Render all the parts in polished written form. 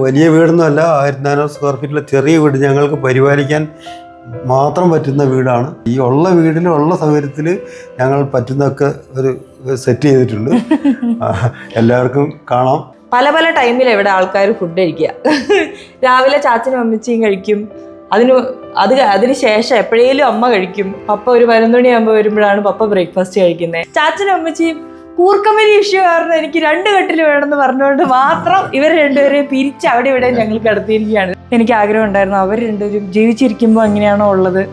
വലിയ വീടൊന്നും അല്ല, 1400 സ്ക്വയർ ഫീറ്റിലെ ചെറിയ വീട് ഞങ്ങൾക്ക് പരിപാലിക്കാൻ മാത്രം പറ്റുന്ന വീടാണ്. ഈ ഉള്ള വീടിലുള്ള സൗകര്യത്തിൽ ഞങ്ങൾ പറ്റുന്നതൊക്കെ ഒരു സെറ്റ് ചെയ്തിട്ടുണ്ട്. എല്ലാവർക്കും കാണാം. പല പല ടൈമിൽ ഇവിടെ ആൾക്കാർ ഫുഡ് കഴിക്കുക. രാവിലെ ചാച്ചനും അമ്മച്ചിയും കഴിക്കും, അതിന് ശേഷം എപ്പോഴേലും അമ്മ കഴിക്കും. പപ്പ ഒരു 11 മണിയാകുമ്പോൾ വരുമ്പോഴാണ് പപ്പ ബ്രേക്ക്ഫാസ്റ്റ് കഴിക്കുന്നത്. ചാച്ചനും അമ്മച്ചിയും കൂർക്കമ്പലി ഇഷ്യൂ കാരണം എനിക്ക് 2 കട്ടിൽ വേണമെന്ന് പറഞ്ഞുകൊണ്ട് മാത്രം ഇവർ രണ്ടുപേരെയും പിരിച്ച് അവിടെ ഇവിടെ ഞങ്ങൾ കിടത്തിയിരിക്കുകയാണ്. എനിക്ക് ആഗ്രഹം ഉണ്ടായിരുന്നു അവർ രണ്ടുപേരും ജീവിച്ചിരിക്കുമ്പോൾ എങ്ങനെയാണോ ഉള്ളത്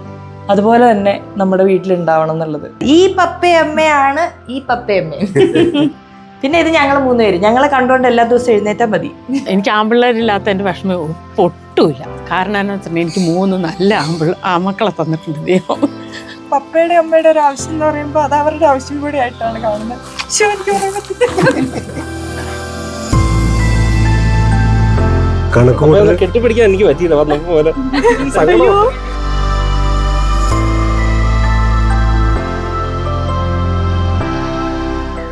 അതുപോലെ തന്നെ നമ്മുടെ വീട്ടിലുണ്ടാവണം എന്നുള്ളത്. ഈ പപ്പയമ്മയാണ് ഈ പപ്പയമ്മയും. പിന്നെ ഇത് ഞങ്ങൾ 3 പേര്, ഞങ്ങളെ കണ്ടുകൊണ്ട് എല്ലാ ദിവസവും എഴുന്നേറ്റാൽ മതി. എനിക്ക് ആമ്പിള്ളേരില്ലാത്ത എൻ്റെ വിഷമം ഒട്ടുമില്ല. കാരണം എന്താ വെച്ചിട്ടുണ്ടെങ്കിൽ എനിക്ക് 3 നല്ല ആമക്കളെ തന്നിട്ടുണ്ട് ദൈവം. പപ്പയുടെ അമ്മയുടെ ഒരു ആവശ്യം എന്ന് പറയുമ്പോൾ അത് അവരുടെ ആവശ്യം കൂടി ആയിട്ടാണ് കാണുന്നത്. കെട്ടിപ്പിടിക്കാൻ എനിക്ക് പറ്റിയില്ല.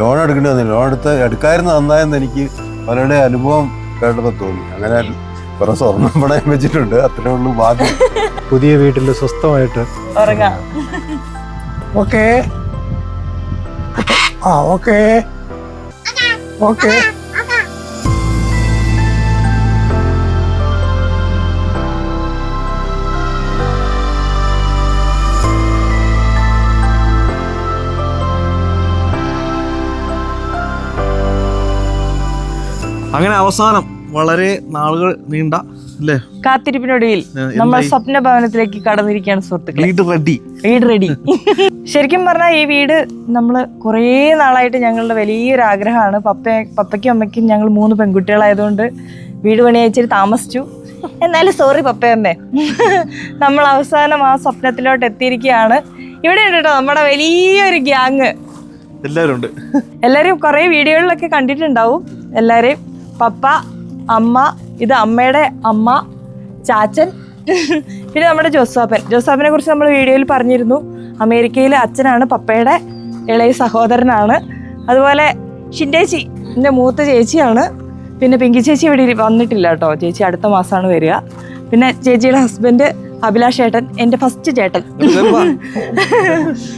ലോൺ എടുക്കേണ്ടി വന്നില്ല. ലോൺ എടുക്കായിരുന്നു നന്നായെന്ന് എനിക്ക് പലരുടെ അനുഭവം കേട്ടപ്പോൾ തോന്നി. അങ്ങനെ കുറെ സ്വർണ്ണം പണയം വെച്ചിട്ടുണ്ട്, അത്രേ ഉള്ളൂ ബാധ്യത. പുതിയ വീട്ടിൽ സ്വസ്ഥമായിട്ട് ഉറങ്ങാം. Okay okay okay. അങ്ങനെ അവസാനം വളരെ നാളുകൾ നീണ്ട അല്ലേ കാത്തിരിപ്പിനൊടുവിൽ നമ്മൾ സ്വപ്ന ഭവനത്തിലേക്ക് കടന്നിരിക്കുകയാണ് സുഹൃത്തുക്കളെ. വീട് റെഡി. ശരിക്കും പറഞ്ഞാൽ ഈ വീട് നമ്മൾ കുറേ നാളായിട്ട് ഞങ്ങളുടെ വലിയൊരു ആഗ്രഹമാണ്. പപ്പയ്ക്കും അമ്മയ്ക്കും ഞങ്ങൾ 3 പെൺകുട്ടികളായതുകൊണ്ട് വീട് പണി അയച്ചിട്ട് താമസിച്ചു. എന്നാലും സോറി പപ്പയമ്മേ, നമ്മൾ അവസാനം ആ സ്വപ്നത്തിലോട്ട് എത്തിയിരിക്കുകയാണ്. ഇവിടെ ഉണ്ട് കേട്ടോ നമ്മുടെ വലിയൊരു ഗ്യാങ്. എല്ലാവരും കുറേ വീഡിയോകളിലൊക്കെ കണ്ടിട്ടുണ്ടാവും. എല്ലാവരെയും പപ്പ, അമ്മ, ഇത് അമ്മയുടെ അമ്മ, ചാച്ചൻ, പിന്നെ നമ്മുടെ ജോസാപ്പനെ കുറിച്ച് നമ്മൾ വീഡിയോയിൽ പറഞ്ഞിരുന്നു. അമേരിക്കയിലെ അച്ഛനാണ്, പപ്പയുടെ ഇളയ സഹോദരനാണ്. അതുപോലെ ഷിൻഡേച്ചി എൻ്റെ മൂത്ത ചേച്ചിയാണ്. പിന്നെ പിങ്കി ചേച്ചി ഇവിടെ വന്നിട്ടില്ല കേട്ടോ, ചേച്ചി അടുത്ത മാസമാണ് വരിക. പിന്നെ ചേച്ചിയുടെ ഹസ്ബൻഡ് അഭിലാഷ് ചേട്ടൻ, എൻ്റെ ഫസ്റ്റ് ചേട്ടൻ.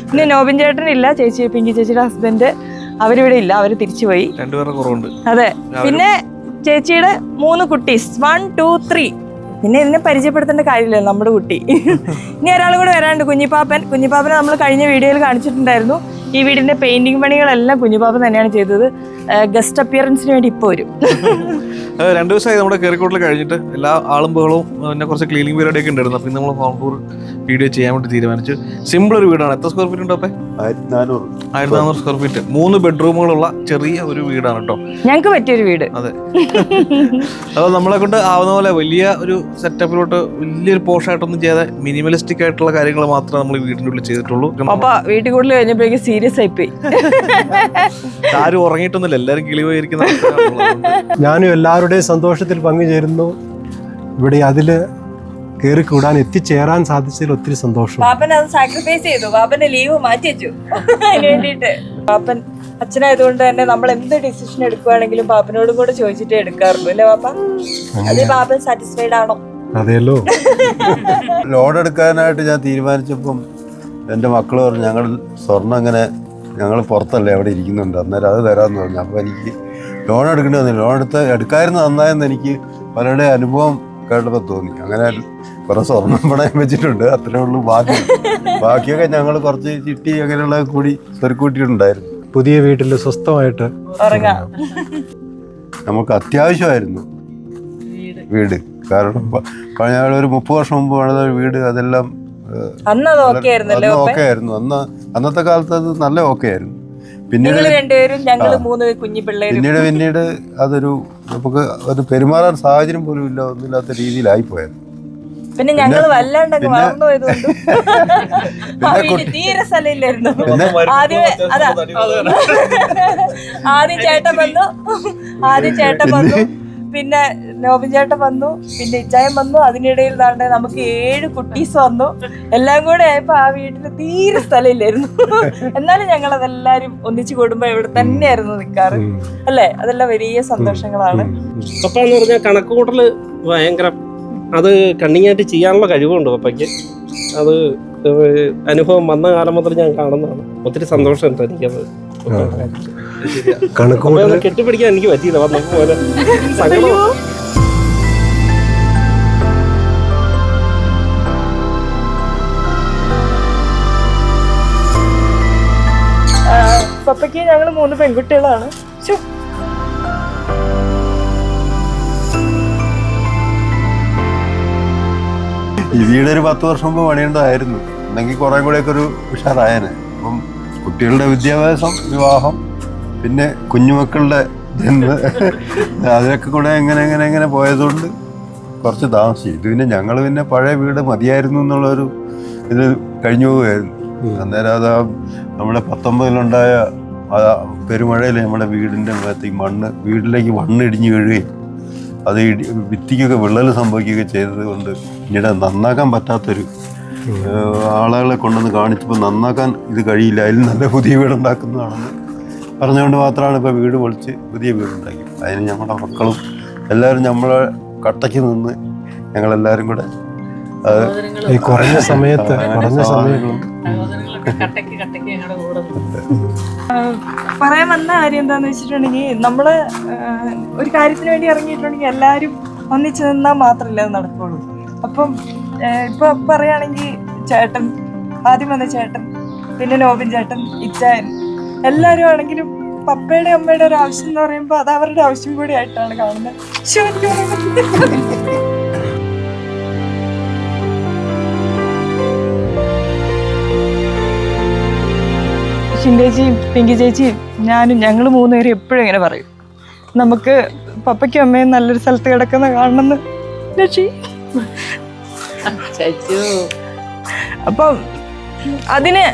പിന്നെ നോബിൻ ചേട്ടൻ ഇല്ല, പിങ്കി ചേച്ചിയുടെ ഹസ്ബൻഡ് അവരിവിടെ ഇല്ല, അവർ തിരിച്ചുപോയി. അതെ. പിന്നെ ചേച്ചിയുടെ 3 കുട്ടീസ് 1, 2, 3. പിന്നെ ഇതിനെ പരിചയപ്പെടുത്തേണ്ട കാര്യമില്ല, നമ്മുടെ കുട്ടി. ഇനി ഒരാൾ കൂടെ വരാണ്ട്, കുഞ്ഞിപ്പാപ്പനെ നമ്മൾ കഴിഞ്ഞ വീഡിയോയിൽ കാണിച്ചിട്ടുണ്ടായിരുന്നു. ഈ വീടിന്റെ പെയിന്റിങ് പണികളെല്ലാം കുഞ്ഞിപ്പാപ്പൻ തന്നെയാണ് ചെയ്തത്. ഗസ്റ്റ് അപ്പിയറൻസിന് വേണ്ടി ഇപ്പോൾ വരും. 2 ദിവസമായി നമ്മുടെ കേറിക്കോട്ടിൽ കഴിഞ്ഞിട്ട് എല്ലാ ആളും ബഹളവും പിന്നെ കുറച്ച് ക്ലീനിങ് പരിപാടി ഒക്കെ ഉണ്ടായിരുന്നു. അപ്പം നമ്മൾ ഹോം ടൂർ വീഡിയോ ചെയ്യാൻ വേണ്ടി തീരുമാനിച്ചു. സിമ്പിൾ ഒരു വീടാണ്. എത്ര സ്ക്വയർ ഫീറ്റ് ഉണ്ടോ? 1400 സ്ക്വയർ ഫീറ്റ്, 3 ബെഡ്റൂമുകളുള്ള ചെറിയ ഒരു വീടാണ് കേട്ടോ. ഞങ്ങൾക്ക് പറ്റിയൊരു വീട്. അതെ. അപ്പോൾ നമ്മളെ കൊണ്ട് ആവുന്ന പോലെ വലിയ ഒരു സെറ്റപ്പിലോട്ട് വലിയൊരു പോഷായിട്ടൊന്നും ചെയ്യാതെ മിനിമലിസ്റ്റിക് ആയിട്ടുള്ള കാര്യങ്ങൾ മാത്രമേ നമ്മൾ വീടിൻ്റെ ഉള്ളിൽ ചെയ്തിട്ടുള്ളൂ. അപ്പൊ വീട്ടിൽ കൂടുതൽ കഴിഞ്ഞപ്പോഴേക്കും സീരിയസ് ആയിപ്പോയി. ആരും ഉറങ്ങിയിട്ടൊന്നുമില്ല, എല്ലാവരും കിളിപോയിരിക്കുന്ന. ഞാനും എല്ലാവരുടെയും സന്തോഷത്തിൽ പങ്കുചേരുന്നു. ഇവിടെ അതില് കയറി കൂടാൻ എത്തിച്ചേരാൻ സാധിച്ചതിൽ ഒത്തിരി സന്തോഷം. പാപ്പൻ അത് സാക്രിഫൈസ് ചെയ്തു. പാപ്പന്റെ ലീവ് മാറ്റി വെച്ചു അതിന് വേണ്ടിയിട്ട്. പാപ്പൻ അച്ഛനായതുകൊണ്ട് തന്നെ നമ്മൾ എന്ത് ഡിസിഷൻ എടുക്കുകയാണെങ്കിലും പാപ്പനോടും കൂടെ ചോദിച്ചിട്ടേ എടുക്കാറുള്ളൂ, അല്ലേ പാപ്പ? അത് പാപ്പൻ സാറ്റിസ്ഫൈഡ് ആണോ? അതെയല്ലോ. ലോൺ എടുക്കാനായിട്ട് ഞാൻ തീരുമാനിച്ചപ്പം എൻ്റെ മക്കൾ പറഞ്ഞു, ഞങ്ങൾ സ്വർണ്ണം ഇങ്ങനെ ഞങ്ങൾ പുറത്തല്ലേ അവിടെ ഇരിക്കുന്നുണ്ട്, അന്നേരം അത് തരാമെന്ന് പറഞ്ഞു. അപ്പോൾ എനിക്ക് ലോൺ എടുക്കേണ്ടി വന്നില്ല. ലോൺ എടുക്കായിരുന്നു നന്നായെന്ന് എനിക്ക് പലരുടെ അനുഭവം കേട്ടപ്പോൾ തോന്നി. അങ്ങനെ കുറേ സ്വർണ്ണം പണയം വെച്ചിട്ടുണ്ട്, അത്രേ ഉള്ളൂ ബാധ്യത. ബാക്കിയൊക്കെ ഞങ്ങൾ കുറച്ച് ചിട്ടി അങ്ങനെയുള്ള കൂടി സ്വരുക്കൂട്ടിയിട്ടുണ്ടായിരുന്നു. പുതിയ വീട്ടിൽ സ്വസ്ഥമായിട്ട് ഉറങ്ങാം. നമുക്ക് അത്യാവശ്യമായിരുന്നു വീട്. കാരണം ഞങ്ങൾ ഒരു 30 വർഷം മുമ്പ് പണിത വീട്, അതെല്ലാം ഓക്കെ ആയിരുന്നു. അന്നത്തെ കാലത്ത് അത് നല്ല ഓക്കെ ആയിരുന്നു. പിന്നീട് അതൊരു നമുക്ക് അത് പെരുമാറാൻ സാഹചര്യം പോലും ഇല്ല, ഒന്നുമില്ലാത്ത രീതിയിലായി പോയത്. പിന്നെ ഞങ്ങൾ വല്ലാണ്ടൊക്കെ വളർന്നു പോയതുകൊണ്ട് തീരെ സ്ഥലമില്ലായിരുന്നു. ആദ്യം ചേട്ടൻ വന്നു. പിന്നെ നോബിൻ ചേട്ടൻ വന്നു, പിന്നെ ഇച്ചായം വന്നു, അതിനിടയിൽ താണ്ടെ നമുക്ക് 7 കുട്ടീസ് വന്നു. എല്ലാം കൂടെ ആയപ്പോ ആ വീട്ടില് തീരെ സ്ഥലമില്ലായിരുന്നു. എന്നാലും ഞങ്ങൾ അതെല്ലാരും ഒന്നിച്ചു കൂടുമ്പോ ഇവിടെ തന്നെയായിരുന്നു നിൽക്കാറ് അല്ലേ. അതെല്ലാം വലിയ സന്തോഷങ്ങളാണ്. പപ്പ എന്ന് പറഞ്ഞാൽ കണക്കുകൂട്ടല് ഭയങ്കര, അത് കണ്ണിങ്ങായിട്ട് ചെയ്യാനുള്ള കഴിവുണ്ട് പപ്പയ്ക്ക്. അത് അനുഭവം വന്ന കാലം മുതൽ ഞാൻ കാണുന്നതാണ്. ഒത്തിരി സന്തോഷമുണ്ട് എനിക്കത്. കണക്കുകൂട്ടൽ കെട്ടിപ്പിടിക്കാൻ എനിക്ക് പറ്റിയില്ല, വന്ന പോലെ സങ്കടം. പപ്പയ്ക്ക് ഞങ്ങൾ 3 പെൺകുട്ടികളാണ്. ഈ വീടൊരു 10 വർഷം മുമ്പ് പണിയേണ്ടതായിരുന്നു, എന്നെങ്കിൽ കുറെ കൂടെയൊക്കെ ഒരു ഉഷാറായനെ. അപ്പം കുട്ടികളുടെ വിദ്യാഭ്യാസം, വിവാഹം, പിന്നെ കുഞ്ഞുമക്കളുടെ ജന്മ, അതിനൊക്കെ കൂടെ എങ്ങനെ പോയതുകൊണ്ട് കുറച്ച് താമസിച്ചു. ഇത് പിന്നെ ഞങ്ങൾ പിന്നെ പഴയ വീട് മതിയായിരുന്നു എന്നുള്ളൊരു ഇത് കഴിഞ്ഞു പോവുകയായിരുന്നു. അന്നേരം അത് നമ്മുടെ 19-ലുണ്ടായ പെരുമഴയിൽ നമ്മുടെ വീടിൻ്റെ മുഖത്തേക്ക് വീട്ടിലേക്ക് മണ്ണിടിഞ്ഞ് വീഴുകയും അത് ഭിത്തിക്കൊക്കെ വിള്ളൽ സംഭവിക്കുകയൊക്കെ ചെയ്തത് കൊണ്ട് പിന്നീട് നന്നാക്കാൻ പറ്റാത്തൊരു, ആളുകളെ കൊണ്ടുവന്ന് കാണിച്ചപ്പോൾ നന്നാക്കാൻ ഇത് കഴിയില്ല, അതിൽ നല്ല പുതിയ വീടുണ്ടാക്കുന്നതാണെന്ന് പറഞ്ഞുകൊണ്ട് മാത്രമാണ് ഇപ്പോൾ വീട് പൊളിച്ച് പുതിയ വീടുണ്ടാക്കി. അതിന് നമ്മുടെ മക്കളും എല്ലാവരും നമ്മളെ കട്ടയ്ക്ക് നിന്ന് ഞങ്ങളെല്ലാവരും കൂടെ ഈ കുറഞ്ഞ സമയത്ത് പറയാൻ വന്ന കാര്യം എന്താന്ന് വെച്ചിട്ടുണ്ടെങ്കിൽ, നമ്മള് ഒരു കാര്യത്തിന് വേണ്ടി ഇറങ്ങിയിട്ടുണ്ടെങ്കിൽ എല്ലാവരും ഒന്നിച്ചു നിന്നാൽ മാത്രമല്ല അത് നടക്കുള്ളൂ. അപ്പം ഇപ്പൊ പറയുകയാണെങ്കിൽ ചേട്ടൻ, ആദ്യം വന്ന ചേട്ടൻ, പിന്നെ നോബിൻ ചേട്ടൻ, ഇച്ചായൻ, എല്ലാവരും ആണെങ്കിലും പപ്പയുടെ അമ്മയുടെ ഒരു ആവശ്യം എന്ന് പറയുമ്പോൾ അത് അവരുടെ ആവശ്യം കൂടി ആയിട്ടാണ് കാണുന്നത്. ഷിൻഡേച്ചിയും പിങ്കി ചേച്ചിയും ഞാനും, ഞങ്ങൾ 3 പേരും എപ്പോഴും ഇങ്ങനെ പറയും, നമുക്ക് പപ്പയ്ക്കും അമ്മയും നല്ലൊരു സ്ഥലത്ത് കിടക്കുന്ന കാണണമെന്ന്. ലക്ഷി അപ്പം അതിന്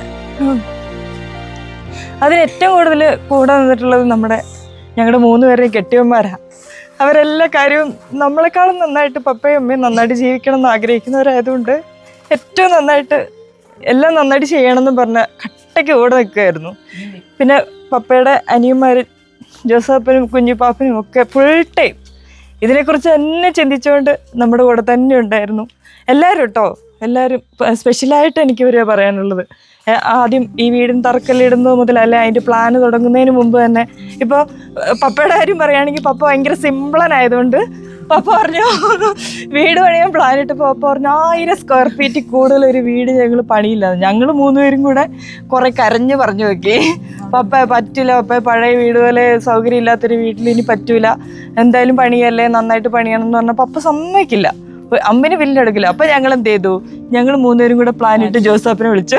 ഏറ്റവും കൂടുതൽ കൂടെ നിന്നിട്ടുള്ളത് ഞങ്ങളുടെ 3 പേരുടെയും കെട്ടിയന്മാരാണ്. അവരെല്ലാ കാര്യവും നമ്മളെക്കാളും നന്നായിട്ട് പപ്പയും അമ്മയും നന്നായിട്ട് ജീവിക്കണം എന്ന് ആഗ്രഹിക്കുന്നവരായതുകൊണ്ട് ഏറ്റവും നന്നായിട്ട് എല്ലാം നന്നായിട്ട് ചെയ്യണമെന്ന് പറഞ്ഞ കട്ടയ്ക്ക് കൂടെ നിൽക്കുമായിരുന്നു. പിന്നെ പപ്പയുടെ അനിയന്മാർ ജോസപ്പനും കുഞ്ഞിപ്പാപ്പനും ഒക്കെ ഫുൾ ടൈം ഇതിനെക്കുറിച്ച് തന്നെ ചിന്തിച്ചുകൊണ്ട് നമ്മുടെ കൂടെ തന്നെ ഉണ്ടായിരുന്നു. എല്ലാവരും കേട്ടോ, എല്ലാവരും. സ്പെഷ്യലായിട്ട് എനിക്ക് വരിക പറയാനുള്ളത്, ആദ്യം ഈ വീടിന് തറക്കല്ലിടുന്നത് മുതൽ, അല്ലെ അതിൻ്റെ പ്ലാന് തുടങ്ങുന്നതിന് മുമ്പ് തന്നെ. ഇപ്പോൾ പപ്പയുടെ കാര്യം പറയുകയാണെങ്കിൽ പപ്പ ഭയങ്കര സിമ്പിളനായതുകൊണ്ട് പപ്പ പറഞ്ഞു വീട് പണിയാൻ പ്ലാൻ ഇട്ടപ്പോൾ പപ്പ പറഞ്ഞു 1000 സ്ക്വയർ ഫീറ്റ് കൂടുതൽ ഒരു വീട് ഞങ്ങൾ പണിയില്ല. ഞങ്ങൾ 3 പേരും കൂടെ കുറെ കരഞ്ഞ് പറഞ്ഞു നോക്കി, പപ്പ പറ്റില്ല, പപ്പ പഴയ വീട് പോലെ സൗകര്യം ഇല്ലാത്തൊരു വീട്ടിൽ ഇനി പറ്റൂല, എന്തായാലും പണിയല്ലേ, നന്നായിട്ട് പണിയണം എന്ന് പറഞ്ഞാൽ പപ്പ സമ്മതിക്കില്ല, അമ്മന് ബില്ലെടുക്കില്ല. അപ്പൊ ഞങ്ങൾ എന്ത് ചെയ്തു, ഞങ്ങൾ 3 പേരും കൂടെ പ്ലാൻ ഇട്ട് ജോസാപ്പിനെ വിളിച്ചു.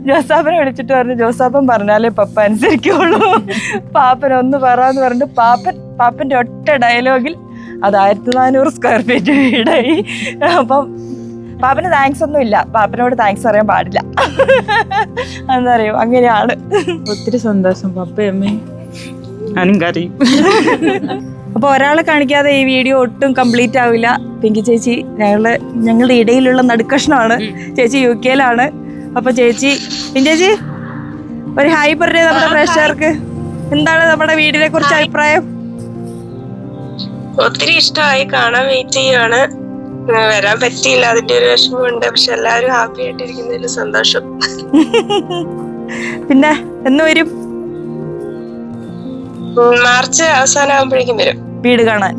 ജോസാപ്പിനെ വിളിച്ചിട്ട് പറഞ്ഞു, ജോസാപ്പൻ പറഞ്ഞാലേ പപ്പ അനുസരിക്കുള്ളൂ, പാപ്പനൊന്ന് പറയാന്ന് പറഞ്ഞിട്ട് പാപ്പന്റെ ഒറ്റ ഡയലോഗിൽ അത് 1400 സ്ക്വയർ ഫീറ്റ് വീടായി. അപ്പം പാപ്പന് താങ്ക്സ് ഒന്നും ഇല്ല, പാപ്പനോട് താങ്ക്സ് പറയാൻ പാടില്ല, എന്താ അറിയോ, അങ്ങനെയാണ്. ഒത്തിരി സന്തോഷം. പപ്പയമ്മയും ഞാനും കരയും. അപ്പോൾ ഒരാളെ കാണിക്കാതെ ഈ വീഡിയോ ഒട്ടും കംപ്ലീറ്റ് ആവില്ല. പിങ്കി ചേച്ചി ഞങ്ങളുടെ ഇടയിലുള്ള നടുക്കഷ്ണമാണ്. ചേച്ചി UK-യിലാണ്. അപ്പൊ ചേച്ചി, പിങ്കി ചേച്ചി ഒരു ഹായ് പറഞ്ഞേ നമ്മുടെ പ്രേക്ഷകർക്ക്. എന്താണ് നമ്മുടെ വീടിനെ കുറിച്ച് അഭിപ്രായം? ഒത്തിരി ഇഷ്ടമായി, കാണാൻ വെയിറ്റ് ചെയ്യുവാണ്. വരാൻ പറ്റിയില്ല, അതിന്റെ ഒരു വിഷമമുണ്ട്. പക്ഷെ എല്ലാവരും ഹാപ്പി ആയിട്ടിരിക്കുന്നതിൽ സന്തോഷം. പിന്നെ എന്ന് വരും? മാർച്ച് അവസാനമാകുമ്പോഴേക്കും വരും വീട് കാണാൻ.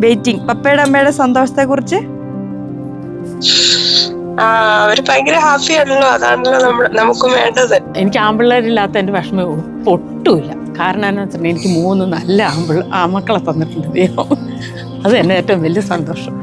വെയിറ്റിംഗ്. പപ്പയുടെ അമ്മയുടെ സന്തോഷത്തെ കുറിച്ച് അവര് ഭയങ്കര ഹാപ്പി ആണല്ലോ, അതാണല്ലോ നമുക്കും വേണ്ടത്. എനിക്ക് ആൺപിള്ളേരില്ലാത്ത എൻ്റെ വിഷമം ഒട്ടുമില്ല. കാരണം എന്ന് വെച്ചിട്ടുണ്ടെങ്കിൽ എനിക്ക് 3 നല്ല ആമക്കളെ തന്നിട്ടുണ്ട് ദൈവം. അത് തന്നെ ഏറ്റവും വലിയ സന്തോഷം.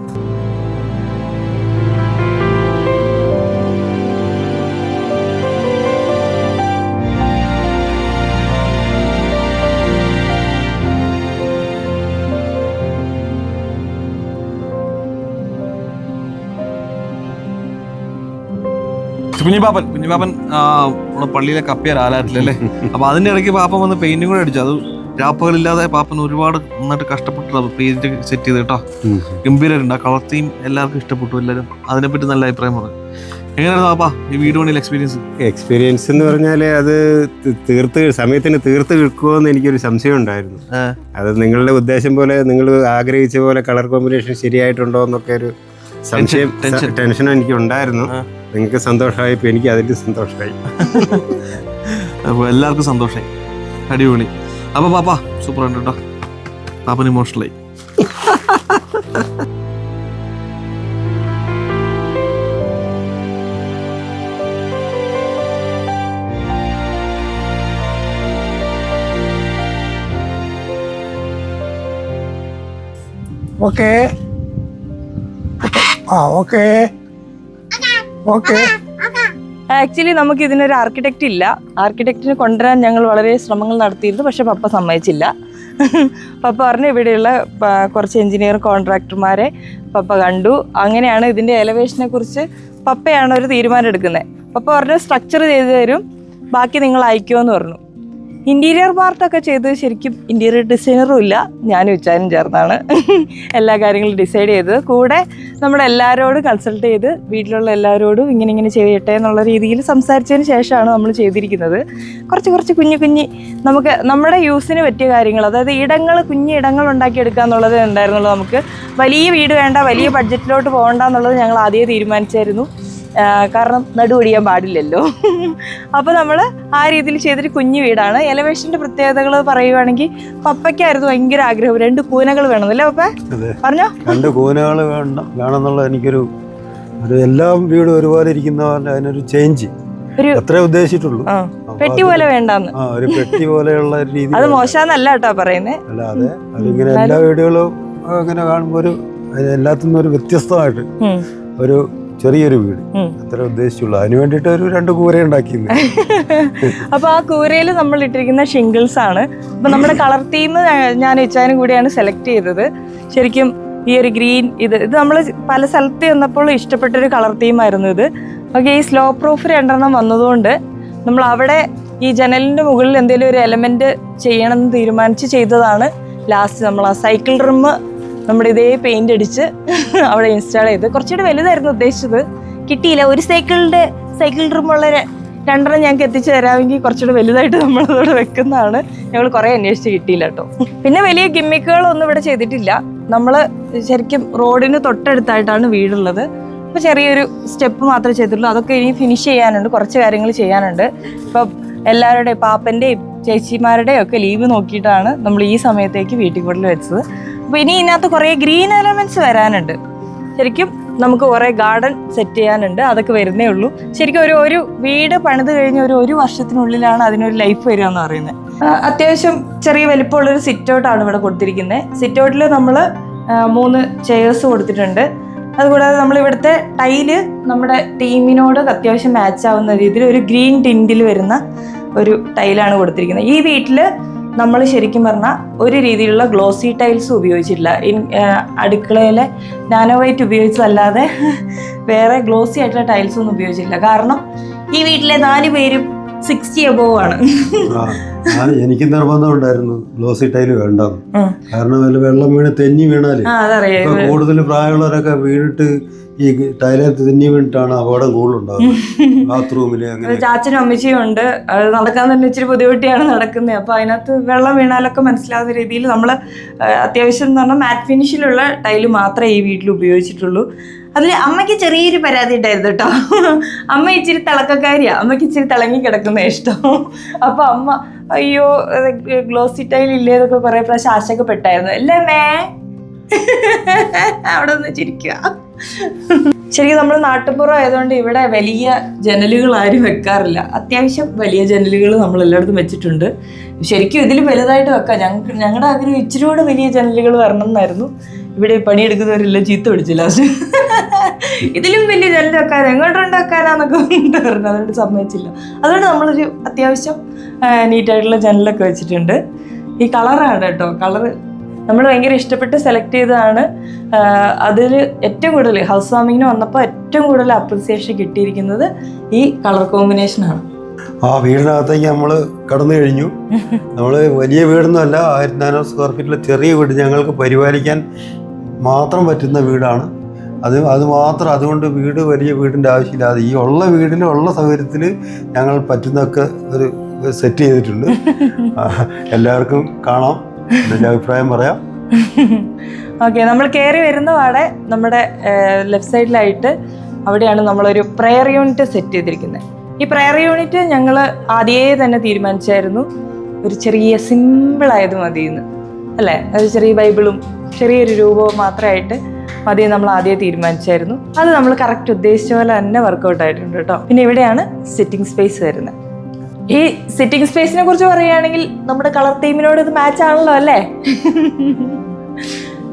കുഞ്ഞിപ്പാപ്പൻ നമ്മുടെ പള്ളിയിലെ കപ്പിയാർ ആലാറ്റിലല്ലേ. അപ്പൊ അതിന്റെ ഇടയ്ക്ക് പാപ്പൻ വന്ന് പെയിന്റും കൂടെ അടിച്ചു. അത് രാപ്പകലില്ലാതെ പാപ്പൻ ഒരുപാട് നന്നായിട്ട് കഷ്ടപ്പെട്ട് പേജ് സെറ്റ് ചെയ്ത് കേട്ടോ. ഗംഭീരമായിട്ടുണ്ട്. ആ കളർ തീം എല്ലാവർക്കും ഇഷ്ടപ്പെട്ടു. എല്ലാവരും അതിനെപ്പറ്റി നല്ല അഭിപ്രായം പറഞ്ഞു. എങ്ങനെയായിരുന്നു പാപ്പാ ഈ വീട് പണിയിൽ എക്സ്പീരിയൻസ് എന്ന് പറഞ്ഞാൽ അത് സമയത്തിന് തീർത്ത് കിട്ടുമോ എന്ന് എനിക്കൊരു സംശയം ഉണ്ടായിരുന്നു. അത് നിങ്ങളുടെ ഉദ്ദേശം പോലെ, നിങ്ങൾ ആഗ്രഹിച്ച പോലെ കളർ കോമ്പിനേഷൻ ശരിയായിട്ടുണ്ടോ എന്നൊക്കെ ഒരു സംശയം, ടെൻഷൻ എനിക്ക് ഉണ്ടായിരുന്നു. നിങ്ങൾക്ക് സന്തോഷമായി, ഇപ്പം എനിക്ക് അതിൽ സന്തോഷമായി. അപ്പോൾ എല്ലാവർക്കും സന്തോഷമായി. അടിപൊളി. അപ്പോൾ പാപ്പാ സൂപ്പർ ഉണ്ട് കേട്ടോ. പാപ്പന് ഇമോഷണലായി. Okay okay okay. ആക്ച്വലി നമുക്ക് ഇതിനൊരു ആർക്കിടെക്റ്റ് ഇല്ല. ആർക്കിടെക്റ്റിനെ കൊണ്ടുവരാൻ ഞങ്ങൾ വളരെ ശ്രമങ്ങൾ നടത്തിയിരുന്നു. പക്ഷെ പപ്പ സമ്മതിച്ചില്ല. പപ്പ പറഞ്ഞു ഇവിടെയുള്ള കുറച്ച് എഞ്ചിനീയർ കോൺട്രാക്ടർമാരെ പപ്പ കണ്ടു. അങ്ങനെയാണ് ഇതിൻ്റെ എലവേഷനെ കുറിച്ച് പപ്പയാണ് ഒരു തീരുമാനം എടുക്കുന്നത്. പപ്പ പറഞ്ഞു സ്ട്രക്ചർ ചെയ്ത് തരും, ബാക്കി നിങ്ങൾ അയക്കുമെന്ന് പറഞ്ഞു. ഇൻറ്റീരിയർ പാർട്ടൊക്കെ ചെയ്ത് ശരിക്കും ഇൻറ്റീരിയർ ഡിസൈനറും ഇല്ല, ഞാനും ഉച്ചാനും ചേർന്നാണ് എല്ലാ കാര്യങ്ങളും ഡിസൈഡ് ചെയ്തത്. കൂടെ നമ്മളെല്ലാവരോടും കൺസൾട്ട് ചെയ്ത് വീട്ടിലുള്ള എല്ലാവരോടും ഇങ്ങനെ ചെയ്യട്ടെ എന്നുള്ള രീതിയിൽ സംസാരിച്ചതിന് ശേഷമാണ് നമ്മൾ ചെയ്തിരിക്കുന്നത്. കുറച്ച് കുഞ്ഞി നമുക്ക് നമ്മുടെ യൂസിന് പറ്റിയ കാര്യങ്ങൾ, അതായത് കുഞ്ഞി ഇടങ്ങൾ ഉണ്ടാക്കിയെടുക്കുക എന്നുള്ളത് ഉണ്ടായിരുന്നുള്ളൂ. നമുക്ക് വലിയ വീട് വേണ്ട, വലിയ ബഡ്ജറ്റിലോട്ട് പോകണ്ട എന്നുള്ളത് ഞങ്ങൾ ആദ്യമേ തീരുമാനിച്ചായിരുന്നു. കാരണം നടുവൊടിയാൻ പാടില്ലല്ലോ. അപ്പോൾ നമ്മൾ ആ രീതിയിൽ ചെയ്തൊരു കുഞ്ഞു വീടാണ്. എലവേഷൻ്റെ പ്രത്യേകതകൾ പറയുവാണെങ്കിൽ പപ്പയ്ക്കായിരുന്നു ഭയങ്കര ആഗ്രഹം 2 കൂനകൾ വേണമെന്നല്ലേ പപ്പ പറഞ്ഞോ? 2 കൂനകൾ വേണമെന്നുള്ള എനിക്കൊരു എല്ലാ വീടും ഒരുപോലെ ഇരിക്കുന്ന അതിനൊരു ചേഞ്ച് അത്രേ ഉദ്ദേശിച്ചിട്ടുള്ളൂ. പെട്ടി പോലെ വേണ്ടെന്ന്, ഒരു പെട്ടി പോലെയുള്ള രീതി. അത് മോശമെന്നല്ല കേട്ടോ പറയുന്നത്. അല്ലാതെ അതിങ്ങനെ എല്ലാ വീടുകളും അങ്ങനെ കാണുമ്പോൾ എല്ലാത്തിനും ഒരു വ്യത്യസ്തമായിട്ട് ഒരു ചെറിയൊരു വീട് അത്ര ഉദ്ദേശിച്ചുള്ളൂ. അതിന് വേണ്ടിയിട്ട് ഒരു 2 കൂര ഉണ്ടാക്കിയിരുന്നു. അപ്പൊ ആ കൂരയിൽ നമ്മൾ ഇട്ടിരിക്കുന്ന ഷിംഗിൾസ് ആണ്. അപ്പൊ നമ്മുടെ കളർ തീം ഞാൻ ഇച്ചാനും കൂടിയാണ് സെലക്ട് ചെയ്തത്. ശരിക്കും ഈ ഒരു ഗ്രീൻ ഇത് നമ്മൾ പല സ്ഥലത്ത് ചെന്നപ്പോൾ ഇഷ്ടപ്പെട്ടൊരു കളർ തീമായിരുന്നു ഇത്. ഓക്കെ, ഈ സ്ലോ പ്രൂഫ് 2 വന്നതുകൊണ്ട് നമ്മൾ അവിടെ ഈ ജനലിന്റെ മുകളിൽ എന്തെങ്കിലും ഒരു എലമെന്റ് ചെയ്യണമെന്ന് തീരുമാനിച്ച് ചെയ്തതാണ്. ലാസ്റ്റ് നമ്മൾ ആ സൈക്കിൾ റിം നമ്മുടെ ഇതേ പെയിന്റ് അടിച്ച് അവിടെ ഇൻസ്റ്റാൾ ചെയ്ത്. കുറച്ചുകൂടി വലുതായിരുന്നു ഉദ്ദേശിച്ചത്, കിട്ടിയില്ല. ഒരു സൈക്കിൾ റിമുള്ള 2 ഞങ്ങൾക്ക് എത്തിച്ചു തരാമെങ്കിൽ കുറച്ചുകൂടി വലുതായിട്ട് നമ്മളതോടെ വെക്കുന്നതാണ്. ഞങ്ങൾ കുറേ അന്വേഷിച്ച് കിട്ടിയില്ല കേട്ടോ. പിന്നെ വലിയ ഗിമ്മിക്കുകളൊന്നും ഇവിടെ ചെയ്തിട്ടില്ല. നമ്മൾ ശരിക്കും റോഡിന് തൊട്ടടുത്തായിട്ടാണ് വീടുള്ളത്. അപ്പോൾ ചെറിയൊരു സ്റ്റെപ്പ് മാത്രമേ ചെയ്തിട്ടുള്ളൂ. അതൊക്കെ ഇനി ഫിനിഷ് ചെയ്യാനുണ്ട്, കുറച്ച് കാര്യങ്ങൾ ചെയ്യാനുണ്ട്. ഇപ്പം എല്ലാവരുടെയും പാപ്പൻ്റെയും ചേച്ചിമാരുടെയും ഒക്കെ ലീവ് നോക്കിയിട്ടാണ് നമ്മൾ ഈ സമയത്തേക്ക് വീട്ടിൽ കൂടുതൽ വെച്ചത്. അപ്പോൾ ഇനി ഇതിനകത്ത് കുറേ ഗ്രീൻ എലമെന്റ്സ് വരാനുണ്ട്. ശരിക്കും നമുക്ക് കുറേ ഗാർഡൻ സെറ്റ് ചെയ്യാനുണ്ട്, അതൊക്കെ വരുന്നേ ഉള്ളൂ. ശരിക്കും ഒരു വീട് പണിത് കഴിഞ്ഞ ഒരു വർഷത്തിനുള്ളിലാണ് അതിനൊരു ലൈഫ് വരിക എന്ന് പറയുന്നത്. അത്യാവശ്യം ചെറിയ വലിപ്പമുള്ളൊരു സിറ്റ് ഔട്ടാണ് ഇവിടെ കൊടുത്തിരിക്കുന്നത്. സിറ്റ് ഔട്ടിൽ നമ്മൾ 3 ചെയേഴ്സ് കൊടുത്തിട്ടുണ്ട്. അതുകൂടാതെ നമ്മളിവിടുത്തെ ടൈല് നമ്മുടെ ടീമിനോട് അത്യാവശ്യം മാച്ച് ആവുന്ന രീതിയിൽ ഒരു ഗ്രീൻ ടിൻറ്റിൽ വരുന്ന ഒരു ടൈലാണ് കൊടുത്തിരിക്കുന്നത്. ഈ വീട്ടിൽ നമ്മൾ ശരിക്കും പറഞ്ഞാൽ ഒരു രീതിയിലുള്ള ഗ്ലോസി ടൈൽസും ഉപയോഗിച്ചിട്ടില്ല. അടുക്കളയിലെ നാനോ വൈറ്റ് ഉപയോഗിച്ചതല്ലാതെ വേറെ ഗ്ലോസി ആയിട്ടുള്ള ടൈൽസ് ഒന്നും ഉപയോഗിച്ചിട്ടില്ല. കാരണം ഈ വീട്ടിലെ 4 പേരും 60 above ആണ്. എനിക്ക് നിർബന്ധം ഉണ്ടായിരുന്നു ഗ്ലോസി ടൈല് വേണ്ടെന്ന്. കാരണം വെള്ളം വീണ് തെന്നി വീണാല് കൂടുതൽ പ്രായമുള്ളവരൊക്കെ വീണിട്ട് ഈ ടൈലത്ത് തെന്നി വീണിട്ടാണ് അപകടം കൂടുതലുണ്ടാകുന്നത്. ബാത്റൂമില് അങ്ങനെ ചാച്ചനും അമ്മച്ചിയും ഉണ്ട്. അത് നടക്കാൻ തന്നെ ഇച്ചിരി ബുദ്ധിമുട്ടിയാണ് നടക്കുന്നത്. അപ്പോൾ അതിനകത്ത് വെള്ളം വീണാലൊക്കെ മനസ്സിലാവുന്ന രീതിയിൽ നമ്മൾ അത്യാവശ്യം എന്ന് പറഞ്ഞാൽ മാറ്റ് ഫിനിഷിലുള്ള ടൈല് മാത്രമേ ഈ വീട്ടിൽ ഉപയോഗിച്ചിട്ടുള്ളൂ. അതിൽ അമ്മയ്ക്ക് ചെറിയൊരു പരാതി ഉണ്ടായിരുന്നു കേട്ടോ. അമ്മ ഇച്ചിരി തിളക്കക്കാരിയാണ്, അമ്മയ്ക്ക് ഇച്ചിരി തിളങ്ങി കിടക്കുന്ന ഇഷ്ടം. അപ്പോൾ അമ്മ അയ്യോ ഗ്ലോസി ടൈൽ ഇല്ലേ എന്നൊക്കെ കുറേ പ്രാവശ്യം ആശങ്കപ്പെട്ടായിരുന്നു. അല്ലേ മേ അവിടെ ഒന്ന് ചിരിക്കുക. ശരിക്കും നമ്മൾ നാട്ടുപുറം ആയതുകൊണ്ട് ഇവിടെ വലിയ ജനലുകൾ ആരും വെക്കാറില്ല. അത്യാവശ്യം വലിയ ജനലുകൾ നമ്മൾ എല്ലായിടത്തും വെച്ചിട്ടുണ്ട്. ശരിക്കും ഇതിലും വലുതായിട്ട് വെക്കാം. ഞങ്ങളുടെ ആഗ്രഹം ഇച്ചിരി കൂടെ വലിയ ജനലുകൾ വരണം എന്നായിരുന്നു. ഇവിടെ പണിയെടുക്കുന്നവരെല്ലാം ചീത്ത പിടിച്ചില്ല. ഇതിലും വലിയ ജനൽ വെക്കാൻ എങ്ങോട്ടുണ്ടാക്കാനാന്നൊക്കെ പറഞ്ഞു, അതുകൊണ്ട് സമ്മതിച്ചില്ല. അതുകൊണ്ട് നമ്മളൊരു അത്യാവശ്യം നീറ്റായിട്ടുള്ള ജനലൊക്കെ വെച്ചിട്ടുണ്ട്. ഈ കളറാണ് കേട്ടോ, കളറ് നമ്മൾ ഭയങ്കര ഇഷ്ടപ്പെട്ട് സെലക്ട് ചെയ്തതാണ്. അതിൽ ഏറ്റവും കൂടുതൽ ഹൗസ് വാമിങ്ങിന് വന്നപ്പോൾ ഏറ്റവും കൂടുതൽ അപ്രിസിയേഷൻ കിട്ടിയിരിക്കുന്നത് ഈ കളർ കോമ്പിനേഷനാണ്. ആ വീടിനകത്തേക്ക് നമ്മൾ കടന്നു കഴിഞ്ഞു. നമ്മൾ വലിയ വീടൊന്നും അല്ല, 1400 സ്ക്വയർ ഫീറ്റിലെ ചെറിയ വീട്, ഞങ്ങൾക്ക് പരിപാലിക്കാൻ മാത്രം പറ്റുന്ന വീടാണ്. അത് മാത്രം, അതുകൊണ്ട് വലിയ വീടിൻ്റെ ആവശ്യമില്ലാതെ ഈ ഉള്ള വീടിൽ ഉള്ള സൗകര്യത്തിൽ ഞങ്ങൾ പറ്റുന്നതൊക്കെ ഒരു സെറ്റ് ചെയ്തിട്ടുണ്ട്. എല്ലാവർക്കും കാണാം, എൻ്റെ അഭിപ്രായം പറയാം. ഓക്കെ, നമ്മൾ കയറി വരുന്ന പാടെ നമ്മുടെ ലെഫ്റ്റ് സൈഡിലായിട്ട് അവിടെയാണ് നമ്മളൊരു പ്രെയർ യൂണിറ്റ് സെറ്റ് ചെയ്തിരിക്കുന്നത്. ഈ പ്രെയർ യൂണിറ്റ് ഞങ്ങൾ ആദ്യമേ തന്നെ തീരുമാനിച്ചായിരുന്നു, ഒരു ചെറിയ സിമ്പിളായത് മതിയെന്ന്, അല്ലേ? ഒരു ചെറിയ ബൈബിളും ചെറിയൊരു രൂപവും മാത്രമായിട്ട് മതി നമ്മൾ ആദ്യമേ തീരുമാനിച്ചായിരുന്നു. അത് നമ്മൾ കറക്റ്റ് ഉദ്ദേശിച്ച പോലെ തന്നെ വർക്കൗട്ട് ആയിട്ടുണ്ട് കേട്ടോ. പിന്നെ ഇവിടെയാണ് സിറ്റിംഗ് സ്പേസ് വരുന്നത്. ഈ സിറ്റിംഗ് സ്പേസിനെ കുറിച്ച് പറയുകയാണെങ്കിൽ നമ്മുടെ കളർ തീമിനോട് ഇത് മാച്ച് ആണല്ലോ, അല്ലേ?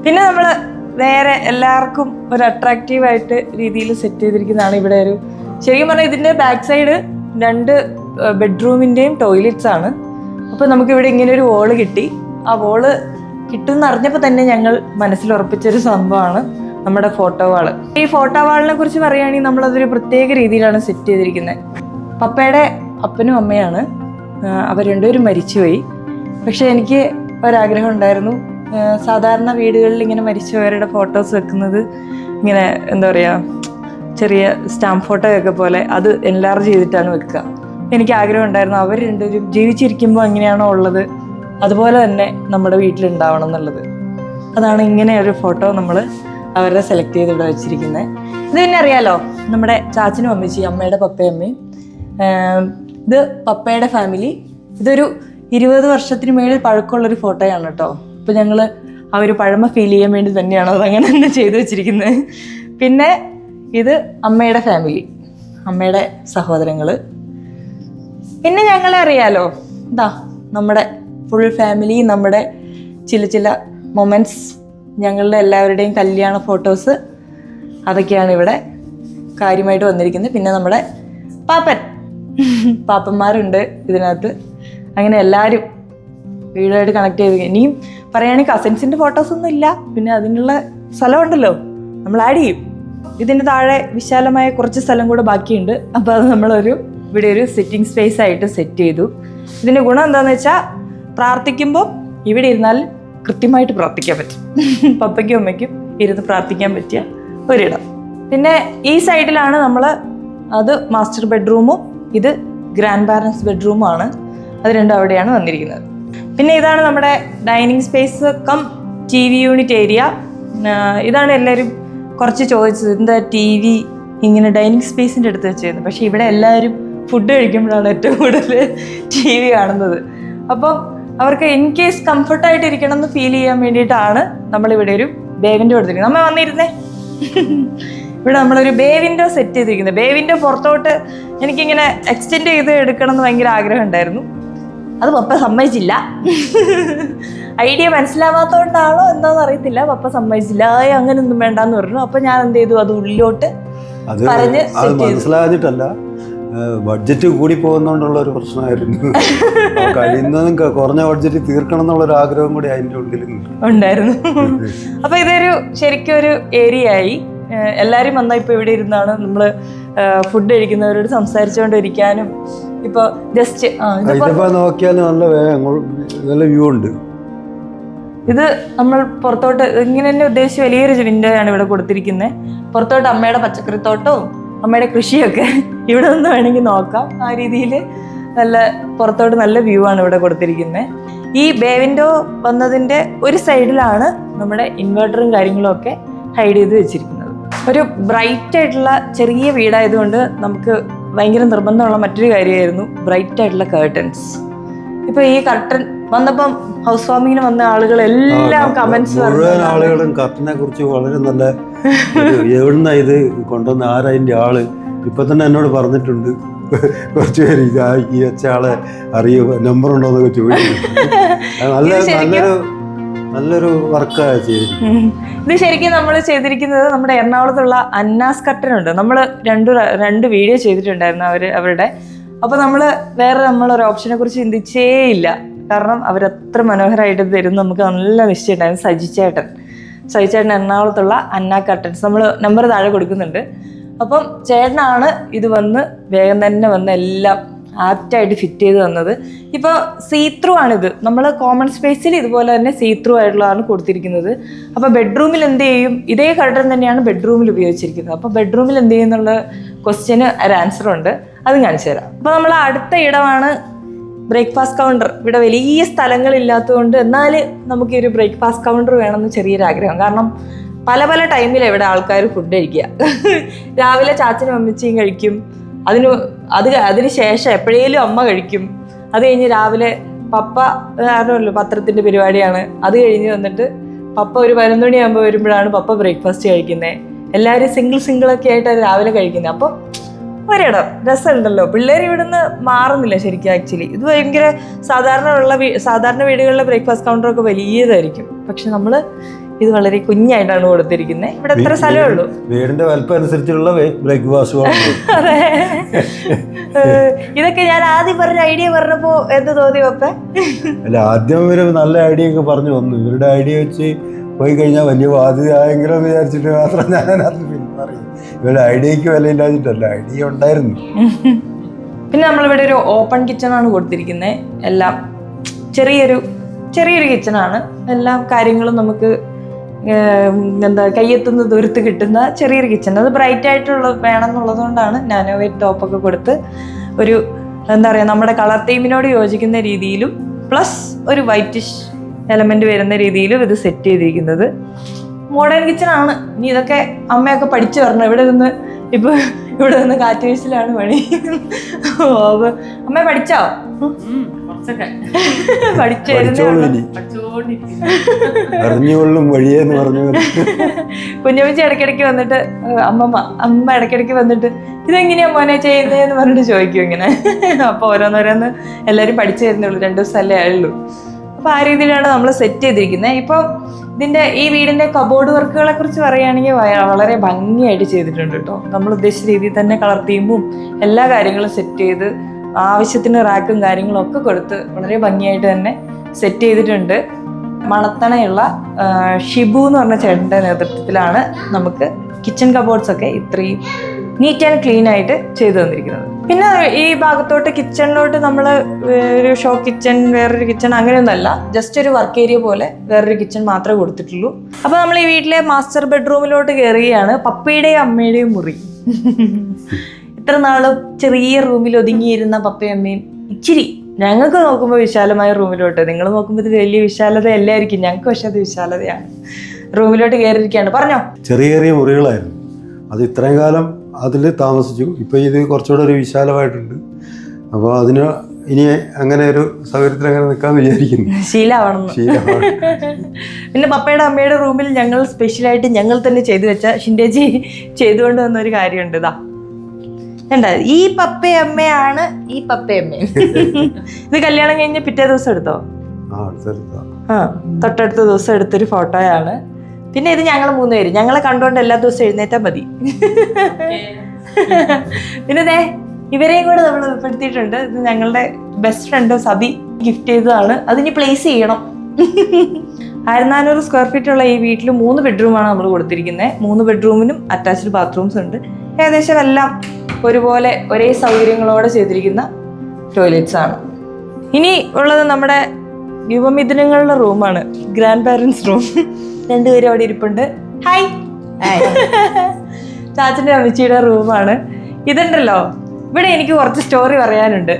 പിന്നെ നമ്മൾ വേറെ എല്ലാവർക്കും ഒരു അട്രാക്റ്റീവായിട്ട് രീതിയിൽ സെറ്റ് ചെയ്തിരിക്കുന്നതാണ് ഇവിടെ ഒരു, ശരിക്കും പറഞ്ഞാൽ ഇതിൻ്റെ ബാക്ക് സൈഡ് 2 ബെഡ്റൂമിൻ്റെയും ടോയ്ലറ്റ്സ് ആണ്. അപ്പോൾ നമുക്കിവിടെ ഇങ്ങനെ ഒരു വോള് കിട്ടി. ആ വോള് കിട്ടുമെന്ന് അറിഞ്ഞപ്പോൾ തന്നെ ഞങ്ങൾ മനസ്സിൽ ഉറപ്പിച്ചൊരു സംഭവമാണ് നമ്മുടെ ഫോട്ടോ വാള്. ഈ ഫോട്ടോ വാളിനെ കുറിച്ച് പറയുകയാണെങ്കിൽ നമ്മളതൊരു പ്രത്യേക രീതിയിലാണ് സെറ്റ് ചെയ്തിരിക്കുന്നത്. പപ്പയുടെ അപ്പനും അമ്മയാണ്, അവർ രണ്ടുപേരും മരിച്ചുപോയി. പക്ഷെ എനിക്ക് ഒരാഗ്രഹം ഉണ്ടായിരുന്നു, സാധാരണ വീടുകളിൽ ഇങ്ങനെ മരിച്ചവരുടെ ഫോട്ടോസ് വെക്കുന്നത് ഇങ്ങനെ എന്താ പറയുക, ചെറിയ സ്റ്റാമ്പ് ഫോട്ടോയൊക്കെ പോലെ അത് എൻലാർജ് ചെയ്തിട്ടാണ് വെക്കുക. എനിക്ക് ആഗ്രഹം ഉണ്ടായിരുന്നു അവർ രണ്ടുപേരും ജീവിച്ചിരിക്കുമ്പോൾ എങ്ങനെയാണോ ഉള്ളത് അതുപോലെ തന്നെ നമ്മുടെ വീട്ടിലുണ്ടാവണം എന്നുള്ളത്. അതാണ് ഇങ്ങനെ ഒരു ഫോട്ടോ നമ്മൾ അവരുടെ സെലക്ട് ചെയ്ത് ഇവിടെ വെച്ചിരിക്കുന്നത്. ഇത് പിന്നെ അറിയാലോ, നമ്മുടെ ചാച്ചനും അമ്മച്ചി, അമ്മയുടെ പപ്പയും അമ്മയും. ഇത് പപ്പയുടെ ഫാമിലി. ഇതൊരു 20 വർഷത്തിന് മേളിൽ പഴക്കമുള്ളൊരു ഫോട്ടോയാണ് കേട്ടോ. അപ്പോൾ ഞങ്ങൾ ആ ഒരു പഴമ ഫീൽ ചെയ്യാൻ വേണ്ടി തന്നെയാണ് അതങ്ങനെ തന്നെ ചെയ്തു വെച്ചിരിക്കുന്നത്. പിന്നെ ഇത് അമ്മയുടെ ഫാമിലി, അമ്മയുടെ സഹോദരങ്ങൾ. പിന്നെ ഞങ്ങളെ അറിയാലോ, ഇതാ നമ്മുടെ ഫുൾ ഫാമിലി, നമ്മുടെ ചില മൊമെൻറ്റ്സ്, ഞങ്ങളുടെ എല്ലാവരുടെയും കല്യാണ ഫോട്ടോസ്, അതൊക്കെയാണ് ഇവിടെ കാര്യമായിട്ട് വന്നിരിക്കുന്നത്. പിന്നെ നമ്മുടെ പാപ്പന്മാരുണ്ട് ഇതിനകത്ത്. അങ്ങനെ എല്ലാവരും വീടുമായിട്ട് കണക്ട് ചെയ്ത്. ഇനിയും പറയുകയാണെങ്കിൽ കസിൻസിൻ്റെ ഫോട്ടോസൊന്നും ഇല്ല, പിന്നെ അതിനുള്ള സ്ഥലമുണ്ടല്ലോ, നമ്മൾ ആഡ് ചെയ്യും. ഇതിൻ്റെ താഴെ വിശാലമായ കുറച്ച് സ്ഥലം കൂടെ ബാക്കിയുണ്ട്. അപ്പോൾ അത് നമ്മളൊരു ഇവിടെ ഒരു സിറ്റിംഗ് സ്പേസ് ആയിട്ട് സെറ്റ് ചെയ്തു. ഇതിൻ്റെ ഗുണം എന്താണെന്ന് വെച്ചാൽ, പ്രാർത്ഥിക്കുമ്പോൾ ഇവിടെ ഇരുന്നാൽ കൃത്യമായിട്ട് പ്രാർത്ഥിക്കാൻ പറ്റും. പപ്പയ്ക്കും അമ്മയ്ക്കും ഇരുന്ന് പ്രാർത്ഥിക്കാൻ പറ്റിയ ഒരിടം. പിന്നെ ഈ സൈഡിലാണ് നമ്മൾ, അത് മാസ്റ്റർ ബെഡ്റൂമും ഇത് ഗ്രാൻഡ് പാരൻസ് ബെഡ്റൂമാണ്. അത് രണ്ടും അവിടെയാണ് വന്നിരിക്കുന്നത്. പിന്നെ ഇതാണ് നമ്മുടെ dining space cum TV unit area. ഇതാണ് എല്ലാവരും കുറച്ച് ചോദിച്ചത്, എന്താ TV ഇങ്ങനെ ഡൈനിങ് സ്പേസിൻ്റെ അടുത്ത് വെച്ചിരുന്നു. പക്ഷേ ഇവിടെ എല്ലാവരും ഫുഡ് കഴിക്കുമ്പോഴാണ് ഏറ്റവും കൂടുതൽ TV കാണുന്നത്. അപ്പം അവർക്ക് ഇൻ കേസ് കംഫർട്ടായിട്ട് ഇരിക്കണം എന്ന് ഫീൽ ചെയ്യാൻ വേണ്ടിയിട്ടാണ് നമ്മളിവിടെ ഒരു ബേ വിൻഡോ എടുത്തിരിക്കുന്നത്. നമ്മൾ വന്നിരുന്നേ, ഇവിടെ നമ്മളൊരു ബേ വിൻഡോ സെറ്റ് ചെയ്തിരിക്കുന്നത്. ബേ വിൻഡോ പുറത്തോട്ട് എനിക്കിങ്ങനെ എക്സ്റ്റെൻഡ് ചെയ്ത് എടുക്കണം എന്ന് ഭയങ്കര ആഗ്രഹം ഉണ്ടായിരുന്നു. അത് പപ്പ സമ്മതിച്ചില്ല. ഐഡിയ മനസ്സിലാവാത്തതുകൊണ്ടാണോ എന്താണെന്ന് അറിയത്തില്ല, പപ്പ സമ്മതിച്ചില്ല. അങ്ങനെയൊന്നും വേണ്ടാന്ന് പറഞ്ഞു. അപ്പം ഞാൻ എന്ത് ചെയ്തു, അത് ഉള്ളിലോട്ട് പറഞ്ഞ് മനസ്സിലാഞ്ഞിട്ടല്ല, ബഡ്ജറ്റ് കൂടി പോകുന്നോണ്ടുള്ള ഒരു പ്രശ്നമായിരുന്നു. കഴിയുന്നതും കുറഞ്ഞ ബഡ്ജറ്റ് തീർക്കണം എന്നുള്ളൊരു ആഗ്രഹം കൂടി അതിൻ്റെ ഉള്ളിൽ ഉണ്ടായിരുന്നു. അപ്പൊ ഇതൊരു ശരിക്കും ഒരു ഏരിയ ആയി. എല്ലാവരും വന്നാൽ ഇപ്പോൾ ഇവിടെ ഇരുന്നാണ് നമ്മൾ ഫുഡ് കഴിക്കുന്നവരോട് സംസാരിച്ചുകൊണ്ടിരിക്കാനും. ഇപ്പോൾ ജസ്റ്റ് നോക്കിയാൽ നല്ല വ്യൂ ഉണ്ട്. ഇത് നമ്മൾ പുറത്തോട്ട് ഇങ്ങനെ തന്നെ ഉദ്ദേശിച്ച് വലിയൊരു വിൻഡോ ആണ് ഇവിടെ കൊടുത്തിരിക്കുന്നത്. പുറത്തോട്ട് അമ്മയുടെ പച്ചക്കറിത്തോട്ടവും അമ്മയുടെ കൃഷിയൊക്കെ ഇവിടെ നിന്ന് വേണമെങ്കിൽ നോക്കാം. ആ രീതിയിൽ നല്ല പുറത്തോട്ട് നല്ല വ്യൂ ആണ് ഇവിടെ കൊടുത്തിരിക്കുന്നത്. ഈ ബേ വിൻഡോ വന്നതിൻ്റെ ഒരു സൈഡിലാണ് നമ്മുടെ ഇൻവെർട്ടറും കാര്യങ്ങളും ഒക്കെ ഹൈഡ് ചെയ്ത് വെച്ചിരിക്കുന്നത്. ഒരു ബ്രൈറ്റ് ആയിട്ടുള്ള ചെറിയ വീടായതുകൊണ്ട് നമുക്ക് ഭയങ്കര നിർബന്ധമുള്ള മറ്റൊരു കാര്യമായിരുന്നു ബ്രൈറ്റ് ആയിട്ടുള്ള കർട്ടൻസ്. ഇപ്പോൾ ഈ കർട്ടൻ വന്നപ്പം ഹൗസ് വാമിങ്ങിന് വന്ന ആളുകളെല്ലാം കമന്റ്സ് മുഴുവൻ ആളുകളും കർട്ടനെ കുറിച്ച് വളരെ നല്ല എവിടുന്ന ഇത് കൊണ്ടുവന്ന ആരതിൻ്റെ ആള് ഇപ്പൊ തന്നെ എന്നോട് പറഞ്ഞിട്ടുണ്ട്. കുറച്ച് പേര് ഈ വെച്ച ആളെ അറിയോ, നമ്പർ ഉണ്ടോ എന്നൊക്കെ ചോദിച്ചു. നല്ലൊരു വർക്കാണ് ചെയ്തിരിക്കുന്നത്. ഇത് ശരിക്കും നമ്മൾ ചെയ്തിരിക്കുന്നത് നമ്മുടെ എറണാകുളത്തുള്ള അന്നാസ് കർട്ടനുണ്ട്. നമ്മൾ രണ്ട് വീഡിയോ ചെയ്തിട്ടുണ്ടായിരുന്നു അവരുടെ. അപ്പോൾ നമ്മൾ വേറെ നമ്മളൊരു ഓപ്ഷനെ കുറിച്ച് ചിന്തിച്ചേ ഇല്ല. കാരണം അവരത്ര മനോഹരമായിട്ട് തരും. നമുക്ക് നല്ല നിശ്ചയമുണ്ടായിരുന്നു. സജിച്ചേട്ടൻ എറണാകുളത്തുള്ള അന്ന കർട്ടൻസ്, നമ്മൾ നമ്പർ താഴെ കൊടുക്കുന്നുണ്ട്. അപ്പം ചേട്ടനാണ് ഇത് വേഗം തന്നെ വന്ന് എല്ലാം ആപ്റ്റായിട്ട് ഫിറ്റ് ചെയ്ത് തന്നത്. ഇപ്പോൾ സീത്രൂ ആണിത്, നമ്മൾ കോമൺ സ്പേസിൽ ഇതുപോലെ തന്നെ സീത്രൂ ആയിട്ടുള്ളതാണ് കൊടുത്തിരിക്കുന്നത്. അപ്പോൾ ബെഡ്റൂമിൽ എന്ത് ചെയ്യും, ഇതേ കർട്ടൻ തന്നെയാണ് ബെഡ്റൂമിൽ ഉപയോഗിച്ചിരിക്കുന്നത്. അപ്പോൾ ബെഡ്റൂമിൽ എന്ത് ചെയ്യുന്നുള്ള ക്വസ്റ്റ്യന് ഒരു ആൻസർ ഉണ്ട്, അതും കാണിച്ചു തരാം. അപ്പോൾ നമ്മൾ അടുത്ത ഇടമാണ് ബ്രേക്ക്ഫാസ്റ്റ് കൗണ്ടർ. ഇവിടെ വലിയ സ്ഥലങ്ങളില്ലാത്തതുകൊണ്ട് എന്നാൽ നമുക്ക് ഈ ഒരു ബ്രേക്ക്ഫാസ്റ്റ് കൗണ്ടർ വേണമെന്ന് ചെറിയൊരു ആഗ്രഹം. കാരണം പല പല ടൈമിൽ ഇവിടെ ആൾക്കാർ ഫുഡ് കഴിക്കുക. രാവിലെ ചാച്ചനും അമ്മച്ചിയും കഴിക്കും, അതിന് ശേഷം എപ്പോഴേലും അമ്മ കഴിക്കും. അത് കഴിഞ്ഞ് രാവിലെ പപ്പ അറിയാമല്ലോ പത്രത്തിൻ്റെ പരിപാടിയാണ്, അത് കഴിഞ്ഞ് വന്നിട്ട് പപ്പ ഒരു 11 മണിയാകുമ്പോൾ വരുമ്പോഴാണ് പപ്പ ബ്രേക്ക്ഫാസ്റ്റ് കഴിക്കുന്നത്. എല്ലാവരും സിംഗിളൊക്കെ ആയിട്ടാണ് രാവിലെ കഴിക്കുന്നത്. അപ്പോൾ ഒരിടം രസമുണ്ടല്ലോ. പിള്ളേർ ഇവിടുന്ന് മാറുന്നില്ല ശരിക്കും. ആക്ച്വലി ഇത് ഭയങ്കര സാധാരണ വീടുകളിലെ ബ്രേക്ക്ഫാസ്റ്റ് കൗണ്ടറൊക്കെ വലിയതായിരിക്കും, പക്ഷെ നമ്മൾ ഇത് വളരെ കുഞ്ഞായിട്ടാണ് കൊടുത്തിരിക്കുന്നത്. ഇവിടെ എത്ര സ്ഥലമേ ഉള്ളൂ, വീടിന്റെ വലിപ്പം അനുസരിച്ചുള്ള ബ്രേക്ക്ഫാസ്റ്റ്. അതെ, ഇതൊക്കെ ഞാൻ ആദ്യം പറഞ്ഞ ഐഡിയ പറഞ്ഞപ്പോ എന്ത് തോന്നി പപ്പേ? അല്ല, ആദ്യം ഒരു നല്ല ഐഡിയ ഒക്കെ പറഞ്ഞു വന്നു. ഇവരുടെ ഐഡിയ വെച്ച് പോയി കഴിഞ്ഞാൽ വലിയ ബാധ്യതയായെങ്കിലും എന്ന് വിചാരിച്ചിട്ട് മാത്രം ഞാനത് പിന്മാറി. ഇവരുടെ ഐഡിയക്ക് വിലയില്ലാഞ്ഞിട്ടല്ല, ഐഡിയ ഉണ്ടായിരുന്നു. പിന്നെ നമ്മളിവിടെ ഒരു ഓപ്പൺ കിച്ചൺ ആണ് കൊടുത്തിരിക്കുന്നത്. എല്ലാം ചെറിയൊരു കിച്ചണാണ്. എല്ലാ കാര്യങ്ങളും നമുക്ക് കയ്യെത്തുന്ന ദൂരത്ത് കിട്ടുന്ന ചെറിയൊരു കിച്ചൺ. അത് ബ്രൈറ്റ് ആയിട്ടുള്ള വേണം എന്നുള്ളത് കൊണ്ടാണ് നാനോ വൈറ്റ് ടോപ്പൊക്കെ കൊടുത്ത് ഒരു നമ്മുടെ കളർ തീമിനോട് യോജിക്കുന്ന രീതിയിലും പ്ലസ് ഒരു വൈറ്റിഷ് എലമെന്റ് വരുന്ന രീതിയിലും ഇത് സെറ്റ് ചെയ്തിരിക്കുന്നത്. മോഡേൺ കിച്ചൺ ആണ്. ഇനി ഇതൊക്കെ അമ്മയൊക്കെ പഠിച്ചു വരണം. ഇവിടെ നിന്ന് കാറ്റ് വീശിലാണ് പണി. അമ്മ പഠിച്ചോ? അറിഞ്ഞോളും വഴിയെന്ന് പറഞ്ഞു. കുഞ്ഞമ്മച്ചി ഇടയ്ക്കിടയ്ക്ക് വന്നിട്ട് അമ്മ ഇടയ്ക്കിടയ്ക്ക് വന്നിട്ട് ഇതെങ്ങനെയാ മോനെ ചെയ്യുന്നതെന്ന് പറഞ്ഞിട്ട് ചോദിക്കും ഇങ്ങനെ. അപ്പൊ ഓരോന്നോരോന്ന് എല്ലാരും പഠിച്ചു തരുന്നുള്ളൂ, 2 ദിവസമല്ലേ ആയുള്ളൂ. അപ്പൊ ആ രീതിയിലാണ് നമ്മൾ സെറ്റ് ചെയ്തിരിക്കുന്നത്. ഇപ്പം ഈ വീടിന്റെ കബോർഡ് വർക്കുകളെ കുറിച്ച് പറയുകയാണെങ്കിൽ വളരെ ഭംഗിയായിട്ട് ചെയ്തിട്ടുണ്ട് കേട്ടോ. നമ്മൾ ഉദ്ദേശിച്ച രീതിയിൽ തന്നെ കളർ തീമും എല്ലാ കാര്യങ്ങളും സെറ്റ് ചെയ്ത് ആവശ്യത്തിന് റാക്കും കാര്യങ്ങളും ഒക്കെ കൊടുത്ത് വളരെ ഭംഗിയായിട്ട് തന്നെ സെറ്റ് ചെയ്തിട്ടുണ്ട്. മണത്തണയുള്ള ഷിബു എന്ന് പറഞ്ഞ ചേട്ടൻ്റെ നേതൃത്വത്തിലാണ് നമുക്ക് കിച്ചൺ കബോർഡ്സ് ഒക്കെ ഇത്രയും നീറ്റ് ആൻഡ് ക്ലീൻ ആയിട്ട് ചെയ്തു തന്നിരിക്കുന്നത്. പിന്നെ ഈ ഭാഗത്തോട്ട് കിച്ചണിലോട്ട് നമ്മൾ ഒരു ഷോ കിച്ചൺ, വേറൊരു കിച്ചൺ അങ്ങനെയൊന്നുമല്ല, ജസ്റ്റ് ഒരു വർക്ക് ഏരിയ പോലെ വേറൊരു കിച്ചൺ മാത്രമേ കൊടുത്തിട്ടുള്ളൂ. അപ്പോൾ നമ്മൾ ഈ വീട്ടിലെ മാസ്റ്റർ ബെഡ്റൂമിലോട്ട് കയറുകയാണ്. പപ്പയുടെയും അമ്മയുടെയും മുറി. ഇത്ര നാളും ചെറിയ റൂമിൽ ഒതുങ്ങിയിരുന്ന പപ്പയും അമ്മയും ഇച്ചിരി ഞങ്ങൾക്ക് നോക്കുമ്പോൾ വിശാലമായ റൂമിലോട്ട്, നിങ്ങൾ നോക്കുമ്പോൾ ഇത് വലിയ വിശാലത അല്ലായിരിക്കും, ഞങ്ങൾക്ക് പക്ഷെ അത് വിശാലതയാണ്. റൂമിലോട്ട് കയറിയിരിക്കുകയാണ്. പറഞ്ഞോ. ചെറിയ മുറികളായിരുന്നു, അത് ഇത്രയും കാലം അതിൽ താമസിച്ചു. ഇപ്പോൾ ഇത് കുറച്ചുകൂടെ ഒരു വിശാലമായിട്ടുണ്ട്. അപ്പോൾ അതിന് ഇനി അങ്ങനെ ഒരു സൗകര്യത്തിൽ അങ്ങനെ നിൽക്കാൻ വിചാരിക്കുന്നു. ശീലമാവണം. പിന്നെ പപ്പയുടെ അമ്മയുടെ റൂമിൽ ഞങ്ങൾ സ്പെഷ്യലായിട്ട് ഞങ്ങൾ തന്നെ ചെയ്തു വെച്ച ഷിൻഡേജി ചെയ്തുകൊണ്ട് വന്നൊരു കാര്യമുണ്ട്. ഇതാ കണ്ട, ഈ പപ്പയമ്മയാണ് ഈ പപ്പയമ്മയും. ഇത് കല്യാണം കഴിഞ്ഞ് പിറ്റേ ദിവസം എടുത്തോ? തൊട്ടടുത്ത ദിവസം എടുത്തൊരു ഫോട്ടോയാണ്. പിന്നെ ഇത് ഞങ്ങൾ 3 പേര്, ഞങ്ങളെ കണ്ടുകൊണ്ട് എല്ലാ ദിവസവും എഴുന്നേറ്റാൽ മതി. പിന്നെ ഇവരെയും കൂടെ നമ്മൾ ഉൾപ്പെടുത്തിയിട്ടുണ്ട്. ഇത് ഞങ്ങളുടെ ബെസ്റ്റ് ഫ്രണ്ട് സബി ഗിഫ്റ്റ് ചെയ്തതാണ്. അതിനി പ്ലേസ് ചെയ്യണം. 1400 സ്ക്വയർ ഫീറ്റ് ഉള്ള ഈ വീട്ടിൽ 3 ബെഡ്റൂമാണ് നമ്മൾ കൊടുത്തിരിക്കുന്നത്. 3 ബെഡ്റൂമിനും അറ്റാച്ച്ഡ് ബാത്റൂംസ് ഉണ്ട്. ഏകദേശം എല്ലാം ഒരുപോലെ ഒരേ സൗകര്യങ്ങളോടെ ചെയ്തിരിക്കുന്ന ടോയ്ലറ്റ്സ് ആണ്. ഇനി ഉള്ളത് നമ്മുടെ യുവമിഥുനങ്ങളുടെ റൂമാണ്, ഗ്രാൻഡ് പാരൻസ് റൂം. 2 പേരും അവിടെ ഇരിപ്പുണ്ട്. ഹായ്. ചാച്ചൻ്റെ അമ്മച്ചിയുടെ റൂമാണ് ഇതുണ്ടല്ലോ. ഇവിടെ എനിക്ക് കുറച്ച് സ്റ്റോറി പറയാനുണ്ട്.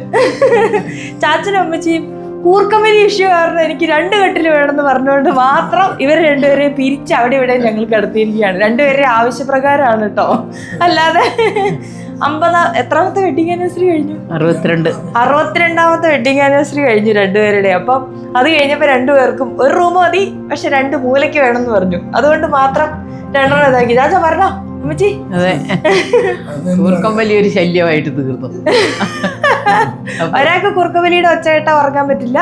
ചാച്ചനും അമ്മച്ചിയും കൂർക്കമ്പലി ഇഷ്യൂ കാരണം എനിക്ക് 2 കെട്ടിൽ വേണമെന്ന് പറഞ്ഞുകൊണ്ട് മാത്രം ഇവർ 2 പേരെയും പിരിച്ച് അവിടെ ഇവിടെ ഞങ്ങൾ കിടത്തിയിരിക്കുകയാണ്. 2 പേരുടെ ആവശ്യപ്രകാരമാണ് കേട്ടോ, അല്ലാതെ 50 എത്രാമത്തെ വെഡിങ് ആനിവേഴ്സറി കഴിഞ്ഞു? 62ാമത്തെ വെഡിങ് ആനിവേഴ്സറി കഴിഞ്ഞു 2 പേരുടെ. അപ്പം അത് കഴിഞ്ഞപ്പോൾ 2 പേർക്കും ഒരു റൂം മതി, പക്ഷെ 2 മൂലയ്ക്ക് വേണമെന്ന് പറഞ്ഞു. അതുകൊണ്ട് മാത്രം 2 ഇതാക്കി. ചാച്ച പറഞ്ഞോ അമ്മച്ചി? അതെ, കൂർക്കമ്പലി ഒരു ശല്യമായിട്ട് തീർന്നു. ഒരാൾക്ക് കുറുക്കവലിയുടെ ഒച്ചയായിട്ടാ ഉറങ്ങാൻ പറ്റില്ല,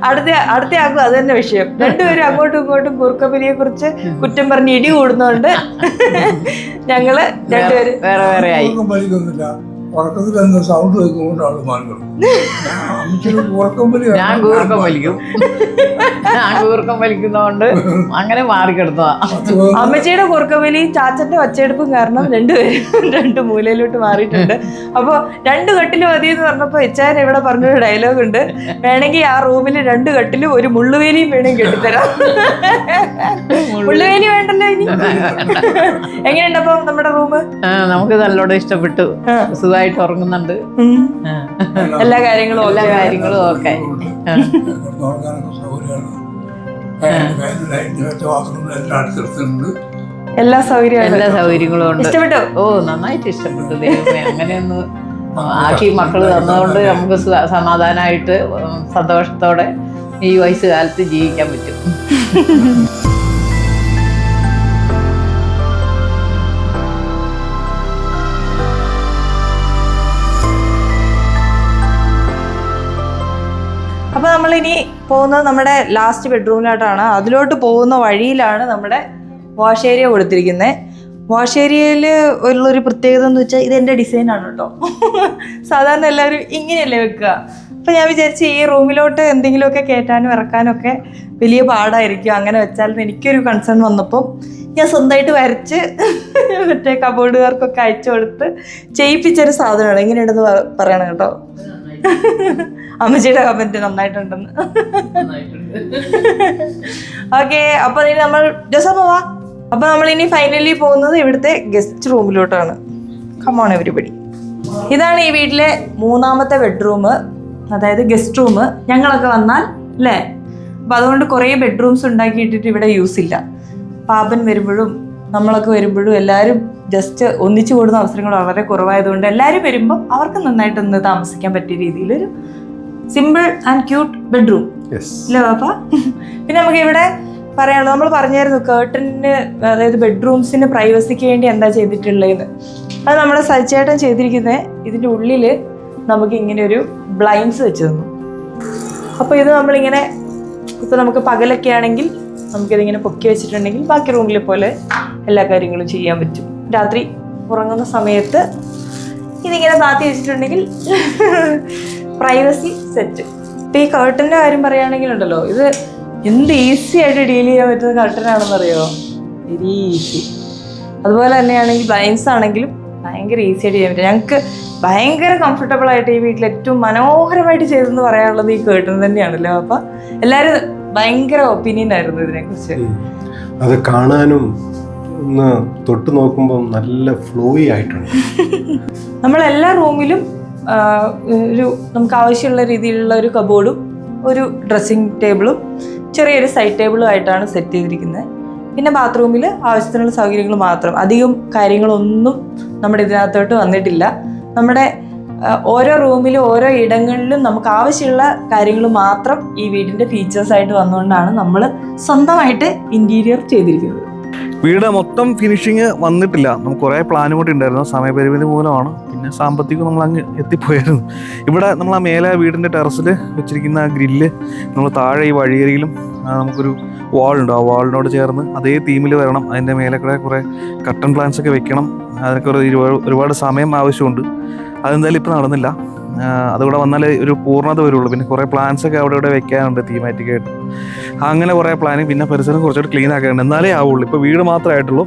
അടുത്ത ആക്കും അത് തന്നെ വിഷയം. 2 പേരും അങ്ങോട്ടും ഇങ്ങോട്ടും കുറുക്കവലിയെ കുറിച്ച് കുറ്റം പറഞ്ഞ് ഇടി കൂടുന്നോണ്ട് ഞങ്ങള് 2 പേര് വേറെ വേറെ ആയി. ഉറക്കത്തിൽ എന്താ സൗണ്ട് വെക്കുമ്പോൾ ആള് മാറി അമ്മച്ചിയുടെ ഉറക്കം വലിയ ഞാൻ കൂർക്കം വലിക്കും. ഞാൻ കൂർക്കം വലിക്കുന്നതുകൊണ്ട് അങ്ങനെ മാറിക്കിടന്നതാ. അമ്മച്ചിയുടെ കുറുക്കവലിയും ചാച്ചന്റെ ഒച്ചയെടുപ്പും കാരണം രണ്ടുപേരും രണ്ട് മൂലയിലോട്ട് മാറിയിട്ടുണ്ട്. അപ്പോൾ 2 കട്ടില് മതി എന്ന് പറഞ്ഞപ്പോൾ എച്ചാൻ ഇവിടെ പറഞ്ഞൊരു ഡയലോഗ് ഉണ്ട്, വേണമെങ്കിൽ ആ റൂമിൽ 2 കട്ടിലും ഒരു മുള്ളുവേലിയും വേണമെങ്കിൽ കെട്ടിത്തരാം. മുള്ളുവേലി വേണ്ടല്ലോ ഇനി. എങ്ങനെയുണ്ട് അപ്പൊ നമ്മുടെ റൂം? നമുക്ക് നല്ലോണം ഇഷ്ടപ്പെട്ടു, സുഖമായിട്ട് ഉറങ്ങുന്നുണ്ട്, എല്ലാ കാര്യങ്ങളും ഒക്കെ. എല്ലാ സൗകര്യങ്ങളും ഉണ്ട്. ഇഷ്ടപ്പെട്ടോ? ഓ, നന്നായിട്ട് ഇഷ്ടപ്പെട്ടു. ദൈവമേ, അങ്ങനെയൊന്ന് ആക്കി മക്കള് തന്നതുകൊണ്ട് നമുക്ക് സമാധാനമായിട്ട് സന്തോഷത്തോടെ ഈ വയസ്സുകാലത്ത് ജീവിക്കാൻ പറ്റും. അപ്പോൾ നമ്മളിനി പോകുന്നത് നമ്മുടെ ലാസ്റ്റ് ബെഡ്റൂമിലോട്ടാണ്. അതിലോട്ട് പോകുന്ന വഴിയിലാണ് നമ്മുടെ വാഷ് ഏരിയ കൊടുത്തിരിക്കുന്നത്. വാഷ് ഏരിയയിൽ ഉള്ളൊരു പ്രത്യേകത എന്ന് വെച്ചാൽ ഇതെൻ്റെ ഡിസൈനാണ് കേട്ടോ. സാധാരണ എല്ലാവരും ഇങ്ങനെയല്ലേ വെക്കുക. അപ്പോൾ ഞാൻ വിചാരിച്ചു ഈ റൂമിലോട്ട് എന്തെങ്കിലുമൊക്കെ കയറ്റാനും ഇറക്കാനും ഒക്കെ വലിയ പാടായിരിക്കും, അങ്ങനെ വെച്ചാൽ എനിക്കൊരു കൺസേൺ വന്നപ്പോൾ ഞാൻ സ്വന്തമായിട്ട് വരച്ച് മറ്റേ കബോർഡുകാർക്കൊക്കെ അയച്ചു കൊടുത്ത് ചെയ്യിപ്പിച്ചൊരു സാധനമാണ്. എങ്ങനെയുണ്ടെന്ന് പറയണം കേട്ടോ. അമ്മച്ചിയുടെ കമന്റ് നന്നായിട്ടുണ്ടെന്ന്. ഓക്കെ, അപ്പൊ ഇനി നമ്മൾ ജോസമ്മ അപ്പൊ നമ്മൾ ഇനി ഫൈനലി പോകുന്നത് ഇവിടുത്തെ ഗസ്റ്റ് റൂമിലോട്ടാണ്. Come on everybody. ഇതാണ് ഈ വീട്ടിലെ 3ാമത്തെ ബെഡ്റൂം, അതായത് ഗസ്റ്റ് റൂം. ഞങ്ങളൊക്കെ വന്നാൽ അല്ലേ, അപ്പൊ അതുകൊണ്ട് കുറേ ബെഡ്റൂംസ് ഉണ്ടാക്കിയിട്ടിട്ട് ഇവിടെ യൂസ് ഇല്ല. പാപ്പൻ വരുമ്പോഴും നമ്മളൊക്കെ വരുമ്പോഴും എല്ലാവരും ജസ്റ്റ് ഒന്നിച്ചു കൂടുന്ന അവസരങ്ങൾ വളരെ കുറവായതുകൊണ്ട് എല്ലാവരും വരുമ്പോൾ അവർക്ക് നന്നായിട്ടൊന്ന് താമസിക്കാൻ പറ്റിയ രീതിയിലൊരു സിമ്പിൾ ആൻഡ് ക്യൂട്ട് ബെഡ്റൂം അല്ലേ പാപ്പ? പിന്നെ നമുക്ക് ഇവിടെ പറയാനുള്ളത്, നമ്മൾ പറഞ്ഞായിരുന്നു കേർട്ടന്, അതായത് ബെഡ്റൂംസിന് പ്രൈവസിക്ക് വേണ്ടി എന്താ ചെയ്തിട്ടുള്ളതെന്ന്. അത് നമ്മുടെ സജ്ജേട്ടൻ ചെയ്തിരിക്കുന്നത് ഇതിൻ്റെ ഉള്ളിൽ നമുക്ക് ഇങ്ങനെ ഒരു ബ്ലൈൻഡ്സ് വെച്ച് തന്നു. അപ്പോൾ ഇത് നമ്മളിങ്ങനെ ഇപ്പോൾ നമുക്ക് പകലൊക്കെ ആണെങ്കിൽ നമുക്കിതിങ്ങനെ പൊക്കി വെച്ചിട്ടുണ്ടെങ്കിൽ ബാക്കി റൂമിലെ പോലെ എല്ലാ കാര്യങ്ങളും ചെയ്യാൻ പറ്റും. രാത്രി ഉറങ്ങുന്ന സമയത്ത് ഇതിങ്ങനെ താത്തി വെച്ചിട്ടുണ്ടെങ്കിൽ പ്രൈവസി സെറ്റ്. ഇപ്പം ഈ കർട്ടൻ്റെ കാര്യം പറയുകയാണെങ്കിലുണ്ടല്ലോ, ഇത് എന്ത് ഈസി ആയിട്ട് ഡീൽ ചെയ്യാൻ പറ്റുന്ന കർട്ടനാണെന്നറിയോ? Very easy. അതുപോലെ തന്നെയാണെങ്കിൽ ബ്ലൈൻഡ്സ് ആണെങ്കിലും ഭയങ്കര ഈസി ആയിട്ട് ചെയ്യാൻ പറ്റും. ഞങ്ങൾക്ക് ഭയങ്കര കംഫർട്ടബിൾ ആയിട്ട് ഈ വീട്ടിൽ ഏറ്റവും മനോഹരമായിട്ട് ചെയ്തെന്ന് പറയാനുള്ളത് ഈ കേട്ടൺ തന്നെയാണല്ലോ. അപ്പം എല്ലാവരും ഭയങ്കര ഒപ്പീനിയൻ ആയിരുന്നു ഇതിനെക്കുറിച്ച്. അത് കാണാനും ഒന്ന് തൊട്ട് നോക്കുമ്പോൾ നല്ല ഫ്ലോയി ആയിട്ടുണ്ട്. നമ്മളെല്ലാ റൂമിലും ഒരു നമുക്ക് ആവശ്യമുള്ള രീതിയിലുള്ള ഒരു കബോർഡും ഒരു ഡ്രസ്സിങ് ടേബിളും ചെറിയൊരു സൈഡ് ടേബിളും ആയിട്ടാണ് സെറ്റ് ചെയ്തിരിക്കുന്നത്. പിന്നെ ബാത്റൂമിൽ ആവശ്യത്തിനുള്ള സൗകര്യങ്ങൾ മാത്രം, അധികം കാര്യങ്ങളൊന്നും നമ്മുടെ ഇതിനകത്തോട്ട് വന്നിട്ടില്ല. നമ്മുടെ ഓരോ റൂമിലും ഓരോ ഇടങ്ങളിലും നമുക്ക് ആവശ്യമുള്ള കാര്യങ്ങൾ മാത്രം ഈ വീടിൻ്റെ ഫീച്ചേഴ്സായിട്ട് വന്നുകൊണ്ടാണ് നമ്മൾ സ്വന്തമായിട്ട് ഇൻറ്റീരിയർ ചെയ്തിരിക്കുന്നത്. വീട് മൊത്തം ഫിനിഷിങ് വന്നിട്ടില്ല. നമുക്ക് കുറേ പ്ലാനും കൂടി ഉണ്ടായിരുന്നു, സമയപരിമിതി മൂലമാണ്. പിന്നെ സാമ്പത്തികം നമ്മൾ അങ്ങ് എത്തിപ്പോയായിരുന്നു. ഇവിടെ നമ്മൾ ആ മേലെ വീടിൻ്റെ ടെറസിൽ വെച്ചിരിക്കുന്ന ഗ്രില്ല് നമ്മൾ താഴെ ഈ വഴിയരികിലും നമുക്കൊരു വാളുണ്ട്. ആ വാളിനോട് ചേർന്ന് അതേ തീമിൽ വരണം. അതിൻ്റെ മേലെ കൂടെ കുറേ കട്ടൺ പ്ലാന്റ്സ് ഒക്കെ വെക്കണം. അതിനൊക്കെ ഒരുപാട് സമയം ആവശ്യമുണ്ട്. അതെന്തായാലും ഇപ്പോൾ നടന്നില്ല. അതുകൂടെ വന്നാലേ ഒരു പൂർണ്ണത വരുള്ളൂ. പിന്നെ കുറേ പ്ലാന്റ്സ് ഒക്കെ അവിടെ ഇവിടെ വെക്കാനുണ്ട് തീമാറ്റിക്കായിട്ട്. അങ്ങനെ കുറേ പ്ലാനിങ്, പിന്നെ പരിസരം കുറച്ചുകൂടി ക്ലീൻ ആക്കാനുണ്ട്, എന്നാലേ ആവുള്ളൂ. ഇപ്പോൾ വീട് മാത്രമേ ആയിട്ടുള്ളൂ.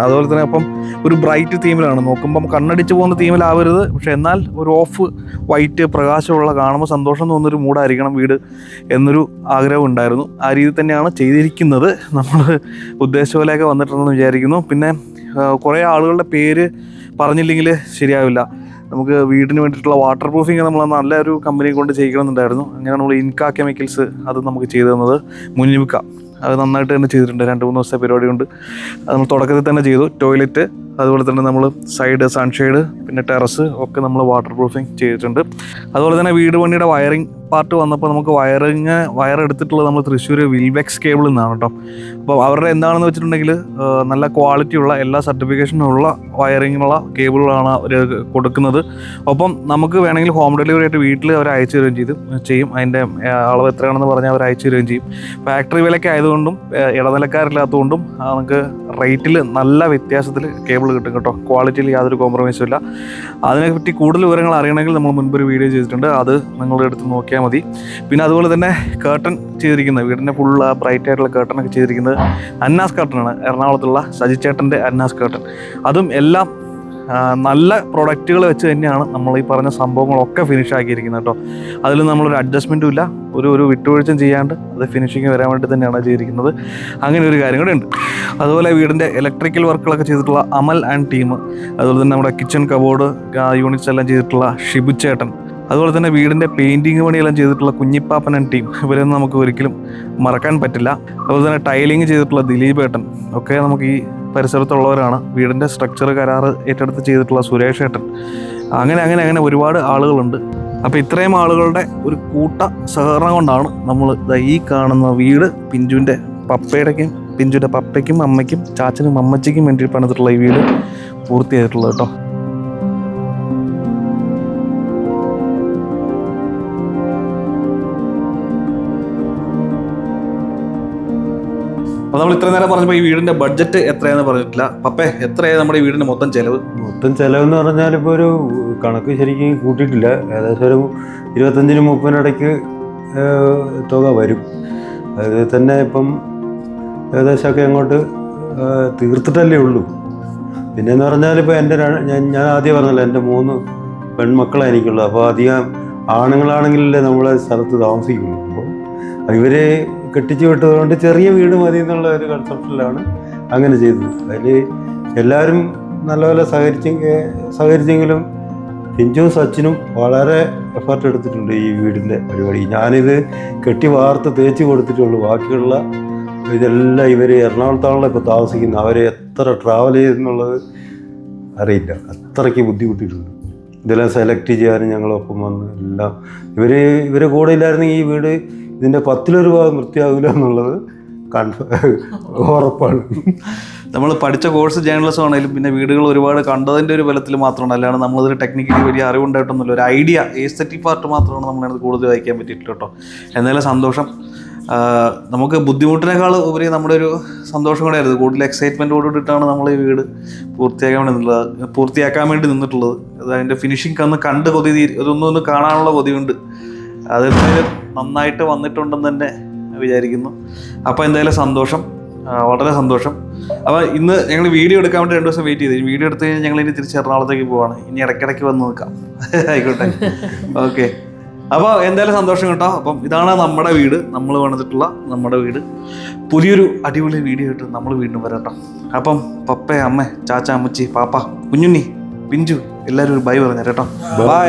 അതുപോലെ തന്നെ അപ്പം ഒരു ബ്രൈറ്റ് തീമിലാണ് നോക്കുമ്പം, കണ്ണടിച്ച് പോകുന്ന തീമിലാവരുത്, പക്ഷെ എന്നാൽ ഒരു ഓഫ് വൈറ്റ് പ്രകാശമുള്ള, കാണുമ്പോൾ സന്തോഷം തോന്നുന്നൊരു മൂടായിരിക്കണം വീട് എന്നൊരു ആഗ്രഹം ഉണ്ടായിരുന്നു. ആ രീതിയിൽ തന്നെയാണ് ചെയ്തിരിക്കുന്നത്. നമ്മൾ ഉദ്ദേശിച്ച പോലെയൊക്കെ വന്നിട്ടുണ്ടെന്ന് വിചാരിക്കുന്നു. പിന്നെ കുറേ ആളുകളുടെ പേര് പറഞ്ഞില്ലെങ്കിൽ ശരിയാവില്ല. നമുക്ക് വീടിന് വേണ്ടിയിട്ടുള്ള വാട്ടർ പ്രൂഫിങ് നമ്മൾ നല്ലൊരു കമ്പനി കൊണ്ട് ചെയ്യിക്കണമെന്നുണ്ടായിരുന്നു. അങ്ങനെ നമ്മൾ ഇൻക കെമിക്കൽസ് അത് നമുക്ക് ചെയ്തു തന്നത് മുനിവിക്ക. അത് നന്നായിട്ട് തന്നെ ചെയ്തിട്ടുണ്ട്. 2-3 ദിവസത്തെ പരിപാടി കൊണ്ട് അത് നമ്മൾ തുടക്കത്തിൽ തന്നെ ചെയ്തു. ടോയ്ലറ്റ്, അതുപോലെ തന്നെ നമ്മൾ സൈഡ് സൺഷെയ്ഡ്, പിന്നെ ടെറസ് ഒക്കെ നമ്മൾ വാട്ടർ പ്രൂഫിങ് ചെയ്തിട്ടുണ്ട്. അതുപോലെ തന്നെ വീട് പണിയുടെ വയറിങ് പാർട്ട് വന്നപ്പോൾ നമുക്ക് വയർ എടുത്തിട്ടുള്ളത് നമ്മൾ തൃശ്ശൂർ വിൽബെക്സ് കേബിളിൽ നിന്നാണ് കേട്ടോ. അപ്പോൾ അവരുടെ എന്താണെന്ന് വെച്ചിട്ടുണ്ടെങ്കിൽ നല്ല ക്വാളിറ്റിയുള്ള എല്ലാ സർട്ടിഫിക്കേഷനും ഉള്ള വയറിങ്ങുള്ള കേബിളുകളാണ് അവർ കൊടുക്കുന്നത്. ഒപ്പം നമുക്ക് വേണമെങ്കിൽ ഹോം ഡെലിവറി ആയിട്ട് വീട്ടിൽ അവർ അയച്ചു തരുകയും ചെയ്യും. അതിൻ്റെ അളവ് എത്രയാണെന്ന് പറഞ്ഞാൽ അവർ അയച്ചു തരുകയും ചെയ്യും. ഫാക്ടറി വിലയ്ക്ക് ആയതുകൊണ്ടും ഇടനിലക്കാരില്ലാത്തതുകൊണ്ടും നമുക്ക് റേറ്റിൽ നല്ല വ്യത്യാസത്തിൽ കേബിൾ കിട്ടും കേട്ടോ. ക്വാളിറ്റിയിൽ യാതൊരു കോംപ്രമൈസും ഇല്ല. അതിനെപ്പറ്റി കൂടുതൽ വിവരങ്ങൾ അറിയണമെങ്കിൽ നമ്മൾ മുൻപൊരു വീഡിയോ ചെയ്തിട്ടുണ്ട്, അത് നിങ്ങൾ എടുത്ത് നോക്കിയാൽ മതി. പിന്നെ അതുപോലെ തന്നെ കേർട്ടൺ ചെയ്തിരിക്കുന്നത്, വീടിൻ്റെ ഫുൾ ബ്രൈറ്റ് ആയിട്ടുള്ള കേർട്ടനൊക്കെ ചെയ്തിരിക്കുന്നത് അന്നാസ് കേർട്ടനാണ്, എറണാകുളത്തുള്ള സജിച്ചേട്ടൻ്റെ അന്നാസ് കേർട്ടൻ. അതും എല്ലാം നല്ല പ്രൊഡക്റ്റുകൾ വെച്ച് തന്നെയാണ് നമ്മൾ ഈ പറഞ്ഞ സംഭവങ്ങളൊക്കെ ഫിനിഷ് ആക്കിയിരിക്കുന്നത് കേട്ടോ. അതിൽ നമ്മളൊരു അഡ്ജസ്റ്റ്മെൻറ്റും ഇല്ല, ഒരു വിട്ടുവീഴ്ചയും ചെയ്യാണ്ട് അത് ഫിനിഷിങ് വരാൻ വേണ്ടി തന്നെയാണ് ചെയ്തിരിക്കുന്നത്. അങ്ങനെ ഒരു കാര്യം കൂടെ ഉണ്ട്. അതുപോലെ വീടിൻ്റെ ഇലക്ട്രിക്കൽ വർക്കുകളൊക്കെ ചെയ്തിട്ടുള്ള അമൽ ആൻഡ് ടീം, അതുപോലെ തന്നെ നമ്മുടെ കിച്ചൺ കബോർഡ് യൂണിറ്റ്സ് എല്ലാം ചെയ്തിട്ടുള്ള ഷിബു ചേട്ടൻ, അതുപോലെ തന്നെ വീടിൻ്റെ പെയിൻറ്റിങ് പണിയെല്ലാം ചെയ്തിട്ടുള്ള കുഞ്ഞിപ്പാപ്പൻ ആൻഡ് ടീം, ഇവരൊന്നും നമുക്ക് ഒരിക്കലും മറക്കാൻ പറ്റില്ല. അതുപോലെ തന്നെ ടൈലിങ് ചെയ്തിട്ടുള്ള ദിലീപ് ഏട്ടൻ ഒക്കെ നമുക്ക് ഈ പരിസരത്തുള്ളവരാണ്. വീടിൻ്റെ സ്ട്രക്ചർ കരാറ് ഏറ്റെടുത്ത് ചെയ്തിട്ടുള്ള സുരേഷ് ഏട്ടൻ, അങ്ങനെ ഒരുപാട് ആളുകളുണ്ട്. അപ്പോൾ ഇത്രയും ആളുകളുടെ ഒരു കൂട്ട സഹകരണം കൊണ്ടാണ് നമ്മൾ ഈ കാണുന്ന വീട് പിഞ്ചുവിൻ്റെ പപ്പയ്ക്കും അമ്മയ്ക്കും ചാച്ചനും അമ്മച്ചിക്കും വേണ്ടി പണിതിട്ടുള്ള ഈ വീട് പൂർത്തിയായിട്ടുള്ളത് കേട്ടോ. അപ്പോൾ നമ്മൾ ഇത്ര നേരം പറഞ്ഞപ്പോൾ ഈ വീടിൻ്റെ ബഡ്ജറ്റ് എത്രയാണെന്ന് പറഞ്ഞിട്ടില്ല. പപ്പേ, എത്രയാണ് നമ്മുടെ ഈ വീടിൻ്റെ മൊത്തം ചിലവ്? മൊത്തം ചിലവെന്ന് പറഞ്ഞാൽ ഇപ്പോൾ ഒരു കണക്ക് ശരിക്കും കൂട്ടിയിട്ടില്ല, ഏകദേശം ഒരു 25-30 ഇടയ്ക്ക് തുക വരും. അത് തന്നെ ഇപ്പം ഏകദേശമൊക്കെ അങ്ങോട്ട് തീർത്തിട്ടല്ലേ ഉള്ളൂ. പിന്നെയെന്ന് പറഞ്ഞാൽ ഇപ്പോൾ ഞാൻ ആദ്യം പറഞ്ഞല്ലോ, എൻ്റെ 3 പെൺമക്കളാണ് എനിക്കുള്ളത്. അപ്പോൾ അധികം ആണുങ്ങളാണെങ്കിലല്ലേ നമ്മളെ സ്ഥലത്ത് താമസിക്കുള്ളൂ. അപ്പോൾ ഇവർ കെട്ടിച്ചു വിട്ടതുകൊണ്ട് ചെറിയ വീട് മതി എന്നുള്ള ഒരു കൺസെപ്റ്റിലാണ് അങ്ങനെ ചെയ്തത്. അതിൽ എല്ലാവരും നല്ലപോലെ സഹകരിച്ചെങ്കിലും പിഞ്ചും സച്ചിനും വളരെ എഫർട്ട് എടുത്തിട്ടുണ്ട് ഈ വീടിൻ്റെ പരിപാടി. ഞാനിത് കെട്ടി വാർത്ത് തേച്ച് കൊടുത്തിട്ടുള്ളൂ. ബാക്കിയുള്ള ഇതെല്ലാം ഇവർ എറണാകുളത്താണല്ലോ ഇപ്പോൾ താമസിക്കുന്നത്. അവർ എത്ര ട്രാവൽ ചെയ്തെന്നുള്ളത് അറിയില്ല, അത്രയ്ക്ക് ബുദ്ധിമുട്ടിയിട്ടുണ്ട്. ഇതെല്ലാം സെലക്ട് ചെയ്യാനും ഞങ്ങളൊപ്പം വന്ന് എല്ലാം ഇവർ കൂടെ ഇല്ലായിരുന്നെങ്കിൽ ഈ വീട് ഇതിൻ്റെ 10-1 ഭാഗം വൃത്തിയാകില്ല എന്നുള്ളത് ഉറപ്പാണ്. നമ്മൾ പഠിച്ച കോഴ്സ് ജേർണലിസം ആണെങ്കിലും പിന്നെ വീടുകൾ ഒരുപാട് കണ്ടതിൻ്റെ ഒരു ബലത്തിൽ മാത്രമാണ്, അല്ലാണ്ട് നമ്മളിതിൽ ടെക്നിക്കലി വലിയ അറിവുണ്ടായിട്ടൊന്നുമില്ല. ഒരു ഐഡിയ, എസ്തെറ്റിക് പാർട്ട് മാത്രമാണ് നമ്മളത് കൂടുതൽ വായിക്കാൻ പറ്റിയിട്ടില്ല കേട്ടോ. എന്തായാലും സന്തോഷം. നമുക്ക് ബുദ്ധിമുട്ടിനേക്കാൾ ഉപരി നമ്മുടെ ഒരു സന്തോഷം കൂടെ ആയിരുന്നു. കൂടുതൽ എക്സൈറ്റ്മെൻറ്റോടുകൂടിയിട്ടാണ് നമ്മൾ ഈ വീട് പൂർത്തിയാക്കാൻ വേണ്ടി നിന്നിട്ടുള്ളത്. അത് അതിൻ്റെ ഫിനിഷിംഗ് ഒന്ന് കണ്ട് ഇതൊന്നും കാണാനുള്ള കൊതിയുണ്ട്. അതെന്തായാലും നന്നായിട്ട് വന്നിട്ടുണ്ടെന്ന് തന്നെ വിചാരിക്കുന്നു. അപ്പോൾ എന്തായാലും സന്തോഷം, വളരെ സന്തോഷം. അപ്പോൾ ഇന്ന് ഞങ്ങൾ വീഡിയോ എടുക്കാൻ വേണ്ടി 2 ദിവസം വെയിറ്റ് ചെയ്തു. വീഡിയോ എടുത്ത് കഴിഞ്ഞാൽ ഞങ്ങൾ ഇനി തിരിച്ച് എറണാകുളത്തേക്ക് പോവാണ്. ഇനി ഇടയ്ക്കിടയ്ക്ക് വന്ന് നിൽക്കാം. ആയിക്കോട്ടെ, ഓക്കെ. അപ്പോൾ എന്തായാലും സന്തോഷം കേട്ടോ. അപ്പം ഇതാണ് നമ്മുടെ വീട്, നമ്മൾ പണിതിട്ടുള്ള നമ്മുടെ വീട്. പുതിയൊരു അടിപൊളി വീഡിയോ ആയിട്ട് നമ്മൾ വീണ്ടും വരാം കേട്ടോ. അപ്പം പപ്പ, അമ്മ, ചാച്ച, അമ്മച്ചി, പാപ്പ, കുഞ്ഞുണ്ണി, പിഞ്ചു എല്ലാവരും ഒരു ബൈ പറഞ്ഞേരം കേട്ടോ. ബൈ.